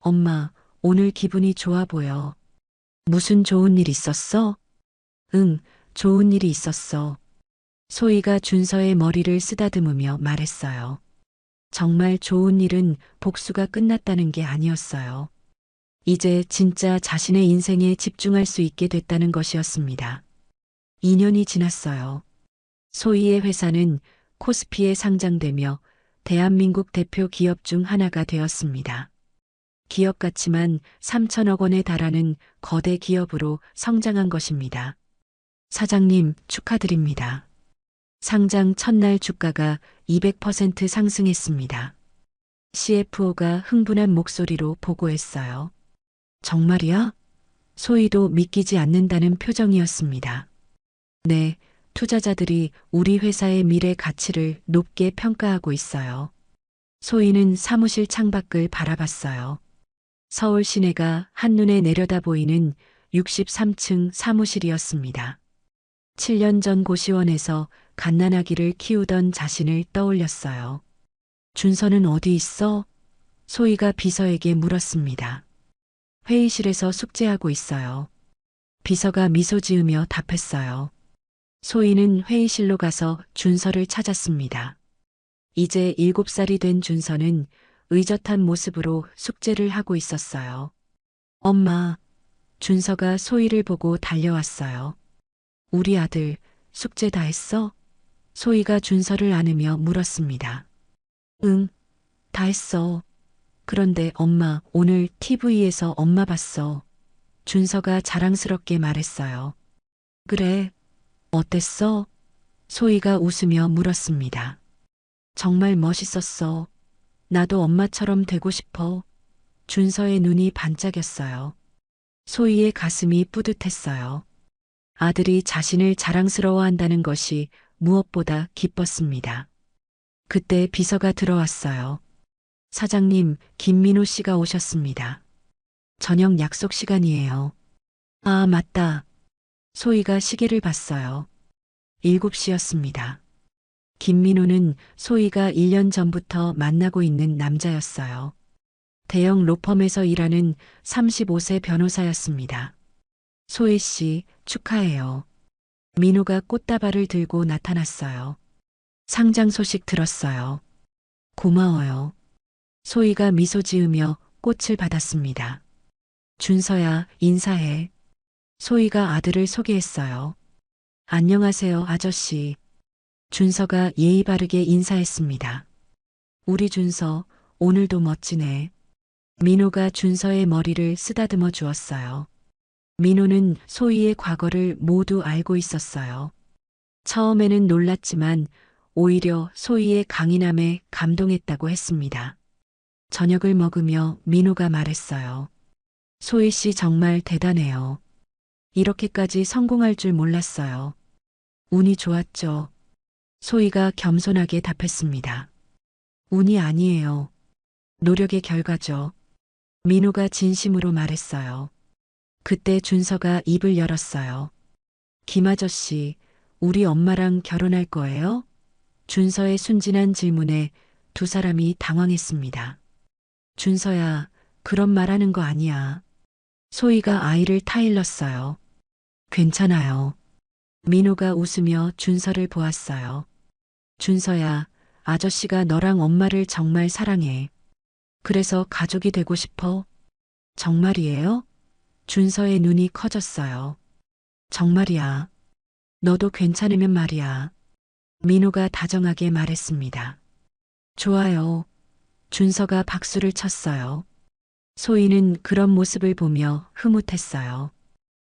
엄마, 오늘 기분이 좋아 보여. 무슨 좋은 일 있었어? 응, 좋은 일이 있었어. 소희가 준서의 머리를 쓰다듬으며 말했어요. 정말 좋은 일은 복수가 끝났다는 게 아니었어요. 이제 진짜 자신의 인생에 집중할 수 있게 됐다는 것이었습니다. 2년이 지났어요. 소희의 회사는 코스피에 상장되며 대한민국 대표 기업 중 하나가 되었습니다. 기업 가치만 3천억 원에 달하는 거대 기업으로 성장한 것입니다. 사장님, 축하드립니다. 상장 첫날 주가가 200% 상승했습니다. CFO가 흥분한 목소리로 보고했어요. 정말이야? 소희도 믿기지 않는다는 표정이었습니다. 네, 투자자들이 우리 회사의 미래 가치를 높게 평가하고 있어요. 소희는 사무실 창밖을 바라봤어요. 서울 시내가 한눈에 내려다 보이는 63층 사무실이었습니다. 7년 전 고시원에서 갓난아기를 키우던 자신을 떠올렸어요. 준서는 어디 있어? 소희가 비서에게 물었습니다. 회의실에서 숙제하고 있어요. 비서가 미소 지으며 답했어요. 소희는 회의실로 가서 준서를 찾았습니다. 이제 7살이 된 준서는 의젓한 모습으로 숙제를 하고 있었어요. 엄마, 준서가 소희를 보고 달려왔어요. 우리 아들, 숙제 다 했어? 소희가 준서를 안으며 물었습니다. 응, 다 했어. 그런데 엄마, 오늘 TV에서 엄마 봤어. 준서가 자랑스럽게 말했어요. 그래, 어땠어? 소희가 웃으며 물었습니다. 정말 멋있었어. 나도 엄마처럼 되고 싶어. 준서의 눈이 반짝였어요. 소희의 가슴이 뿌듯했어요. 아들이 자신을 자랑스러워한다는 것이 무엇보다 기뻤습니다. 그때 비서가 들어왔어요. 사장님, 김민호 씨가 오셨습니다. 저녁 약속 시간이에요. 아, 맞다. 소희가 시계를 봤어요. 7시였습니다. 김민호는 소희가 1년 전부터 만나고 있는 남자였어요. 대형 로펌에서 일하는 35세 변호사였습니다. 소희 씨, 축하해요. 민호가 꽃다발을 들고 나타났어요. 상장 소식 들었어요. 고마워요. 소희가 미소 지으며 꽃을 받았습니다. 준서야, 인사해. 소희가 아들을 소개했어요. 안녕하세요, 아저씨. 준서가 예의 바르게 인사했습니다. 우리 준서, 오늘도 멋지네. 민호가 준서의 머리를 쓰다듬어 주었어요. 민호는 소희의 과거를 모두 알고 있었어요. 처음에는 놀랐지만 오히려 소희의 강인함에 감동했다고 했습니다. 저녁을 먹으며 민호가 말했어요. 소희 씨 정말 대단해요. 이렇게까지 성공할 줄 몰랐어요. 운이 좋았죠. 소희가 겸손하게 답했습니다. 운이 아니에요. 노력의 결과죠. 민호가 진심으로 말했어요. 그때 준서가 입을 열었어요. 김 아저씨, 우리 엄마랑 결혼할 거예요? 준서의 순진한 질문에 두 사람이 당황했습니다. 준서야, 그런 말 하는 거 아니야. 소희가 아이를 타일렀어요. 괜찮아요. 민호가 웃으며 준서를 보았어요. 준서야, 아저씨가 너랑 엄마를 정말 사랑해. 그래서 가족이 되고 싶어? 정말이에요? 준서의 눈이 커졌어요. 정말이야. 너도 괜찮으면 말이야. 민호가 다정하게 말했습니다. 좋아요. 준서가 박수를 쳤어요. 소희는 그런 모습을 보며 흐뭇했어요.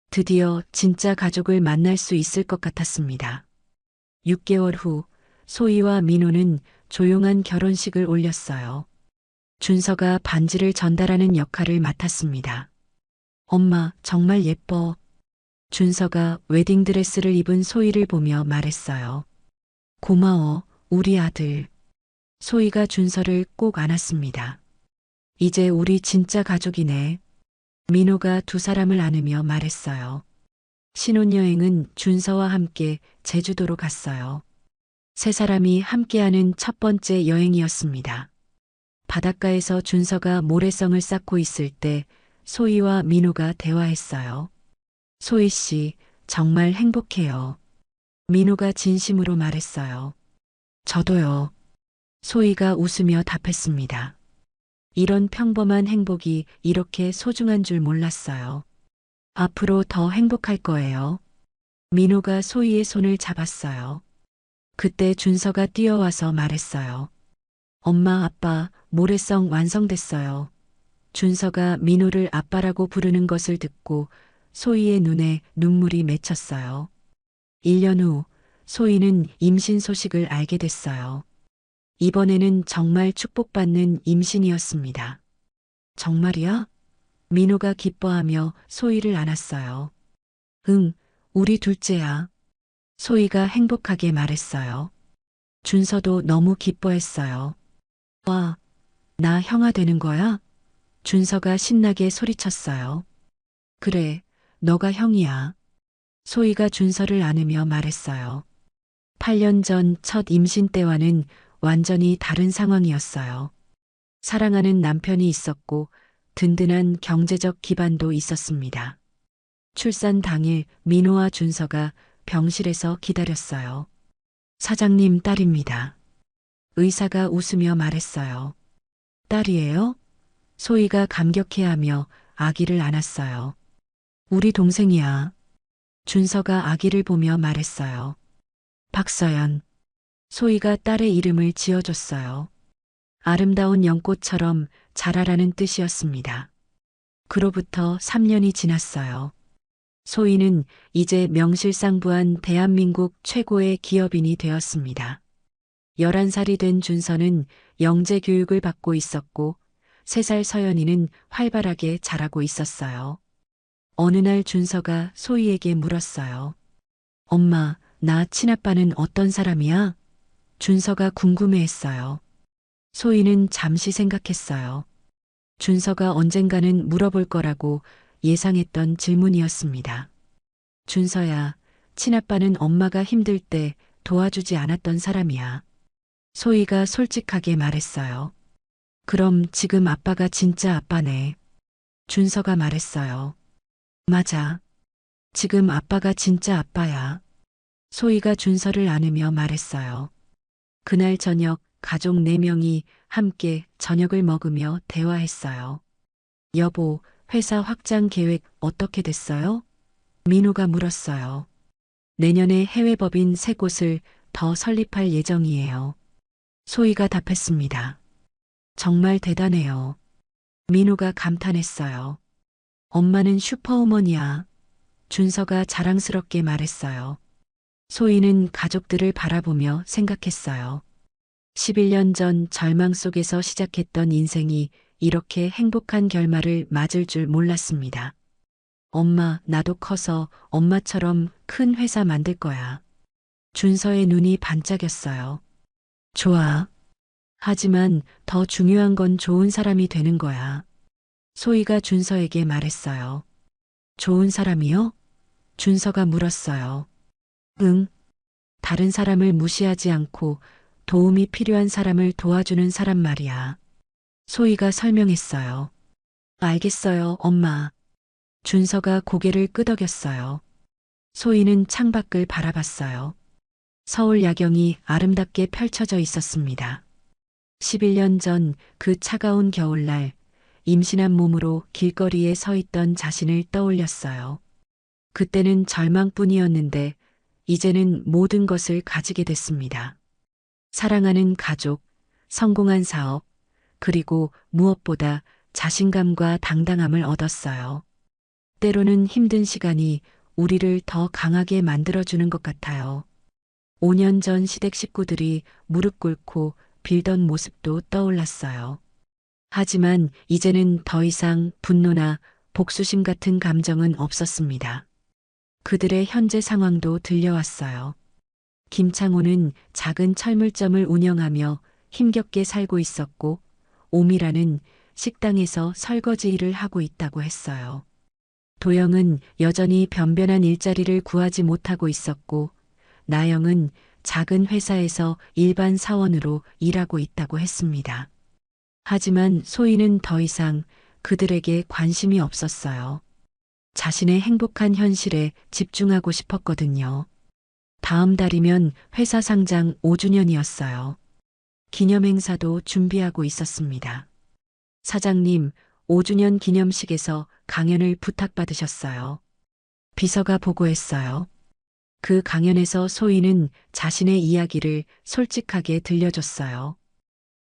드디어 진짜 가족을 만날 수 있을 것 같았습니다. 6개월 후 소희와 민호는 조용한 결혼식을 올렸어요. 준서가 반지를 전달하는 역할을 맡았습니다. 엄마, 정말 예뻐. 준서가 웨딩드레스를 입은 소희를 보며 말했어요. 고마워, 우리 아들. 소희가 준서를 꼭 안았습니다. 이제 우리 진짜 가족이네. 민호가 두 사람을 안으며 말했어요. 신혼여행은 준서와 함께 제주도로 갔어요. 세 사람이 함께하는 첫 번째 여행이었습니다. 바닷가에서 준서가 모래성을 쌓고 있을 때 소희와 민호가 대화했어요. 소희 씨, 정말 행복해요. 민호가 진심으로 말했어요. 저도요. 소희가 웃으며 답했습니다. 이런 평범한 행복이 이렇게 소중한 줄 몰랐어요. 앞으로 더 행복할 거예요. 민호가 소희의 손을 잡았어요. 그때 준서가 뛰어와서 말했어요. 엄마, 아빠, 모래성 완성됐어요. 준서가 민호를 아빠라고 부르는 것을 듣고 소희의 눈에 눈물이 맺혔어요. 1년 후 소희는 임신 소식을 알게 됐어요. 이번에는 정말 축복받는 임신이었습니다. 정말이야? 민호가 기뻐하며 소희를 안았어요. 응, 우리 둘째야. 소희가 행복하게 말했어요. 준서도 너무 기뻐했어요. 와, 나 형아 되는 거야? 준서가 신나게 소리쳤어요. 그래, 너가 형이야. 소희가 준서를 안으며 말했어요. 8년 전 첫 임신 때와는 완전히 다른 상황이었어요. 사랑하는 남편이 있었고 든든한 경제적 기반도 있었습니다. 출산 당일 민호와 준서가 병실에서 기다렸어요. 사장님 딸입니다. 의사가 웃으며 말했어요. 딸이에요? 소희가 감격해하며 아기를 안았어요. 우리 동생이야. 준서가 아기를 보며 말했어요. 박서연. 소희가 딸의 이름을 지어줬어요. 아름다운 연꽃처럼 자라라는 뜻이었습니다. 그로부터 3년이 지났어요. 소희는 이제 명실상부한 대한민국 최고의 기업인이 되었습니다. 11살이 된 준서는 영재 교육을 받고 있었고 3살 서연이는 활발하게 자라고 있었어요. 어느 날 준서가 소희에게 물었어요. 엄마, 나 친아빠는 어떤 사람이야? 준서가 궁금해했어요. 소희는 잠시 생각했어요. 준서가 언젠가는 물어볼 거라고 예상했던 질문이었습니다. 준서야, 친아빠는 엄마가 힘들 때 도와주지 않았던 사람이야. 소희가 솔직하게 말했어요. 그럼 지금 아빠가 진짜 아빠네. 준서가 말했어요. 맞아. 지금 아빠가 진짜 아빠야. 소희가 준서를 안으며 말했어요. 그날 저녁 가족 4명이 함께 저녁을 먹으며 대화했어요. 여보, 회사 확장 계획 어떻게 됐어요? 민호가 물었어요. 내년에 해외 법인 3곳을 더 설립할 예정이에요. 소희가 답했습니다. 정말 대단해요. 민호가 감탄했어요. 엄마는 슈퍼우먼이야. 준서가 자랑스럽게 말했어요. 소희는 가족들을 바라보며 생각했어요. 11년 전 절망 속에서 시작했던 인생이 이렇게 행복한 결말을 맞을 줄 몰랐습니다. 엄마, 나도 커서 엄마처럼 큰 회사 만들 거야. 준서의 눈이 반짝였어요. 좋아. 하지만 더 중요한 건 좋은 사람이 되는 거야. 소희가 준서에게 말했어요. 좋은 사람이요? 준서가 물었어요. 응. 다른 사람을 무시하지 않고 도움이 필요한 사람을 도와주는 사람 말이야. 소희가 설명했어요. 알겠어요, 엄마. 준서가 고개를 끄덕였어요. 소희는 창밖을 바라봤어요. 서울 야경이 아름답게 펼쳐져 있었습니다. 11년 전 그 차가운 겨울날 임신한 몸으로 길거리에 서 있던 자신을 떠올렸어요. 그때는 절망뿐이었는데 이제는 모든 것을 가지게 됐습니다. 사랑하는 가족, 성공한 사업, 그리고 무엇보다 자신감과 당당함을 얻었어요. 때로는 힘든 시간이 우리를 더 강하게 만들어주는 것 같아요. 5년 전 시댁 식구들이 무릎 꿇고 빌던 모습도 떠올랐어요. 하지만 이제는 더 이상 분노나 복수심 같은 감정은 없었습니다. 그들의 현재 상황도 들려왔어요. 김창호는 작은 철물점을 운영하며 힘겹게 살고 있었고, 오미라는 식당에서 설거지 일을 하고 있다고 했어요. 도영은 여전히 변변한 일자리를 구하지 못하고 있었고, 나영은 작은 회사에서 일반 사원으로 일하고 있다고 했습니다. 하지만 소희는 더 이상 그들에게 관심이 없었어요. 자신의 행복한 현실에 집중하고 싶었거든요. 다음 달이면 회사 상장 5주년이었어요. 기념행사도 준비하고 있었습니다. 사장님, 5주년 기념식에서 강연을 부탁받으셨어요. 비서가 보고했어요. 그 강연에서 소희는 자신의 이야기를 솔직하게 들려줬어요.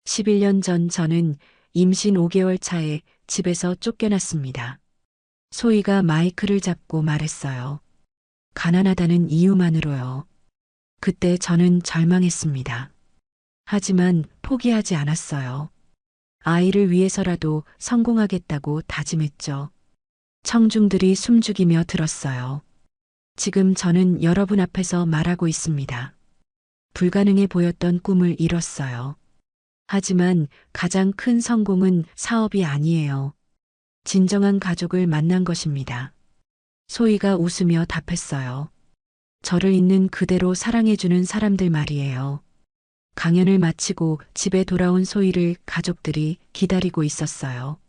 11년 전 저는 임신 5개월 차에 집에서 쫓겨났습니다. 소희가 마이크를 잡고 말했어요. 가난하다는 이유만으로요. 그때 저는 절망했습니다. 하지만 포기하지 않았어요. 아이를 위해서라도 성공하겠다고 다짐했죠. 청중들이 숨죽이며 들었어요. 지금 저는 여러분 앞에서 말하고 있습니다. 불가능해 보였던 꿈을 이뤘어요. 하지만 가장 큰 성공은 사업이 아니에요. 진정한 가족을 만난 것입니다. 소희가 웃으며 답했어요. 저를 있는 그대로 사랑해주는 사람들 말이에요. 강연을 마치고 집에 돌아온 소희를 가족들이 기다리고 있었어요.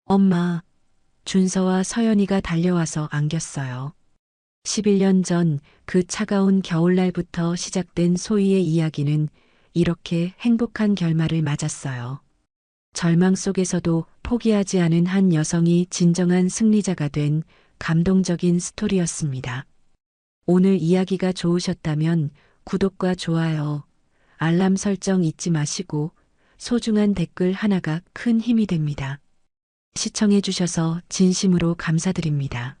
엄마, 준서와 서연이가 달려와서 안겼어요. 11년 전 그 차가운 겨울날부터 시작된 소희의 이야기는 이렇게 행복한 결말을 맞았어요. 절망 속에서도 포기하지 않은 한 여성이 진정한 승리자가 된 감동적인 스토리였습니다. 오늘 이야기가 좋으셨다면 구독과 좋아요, 알람 설정 잊지 마시고 소중한 댓글 하나가 큰 힘이 됩니다. 시청해 주셔서 진심으로 감사드립니다.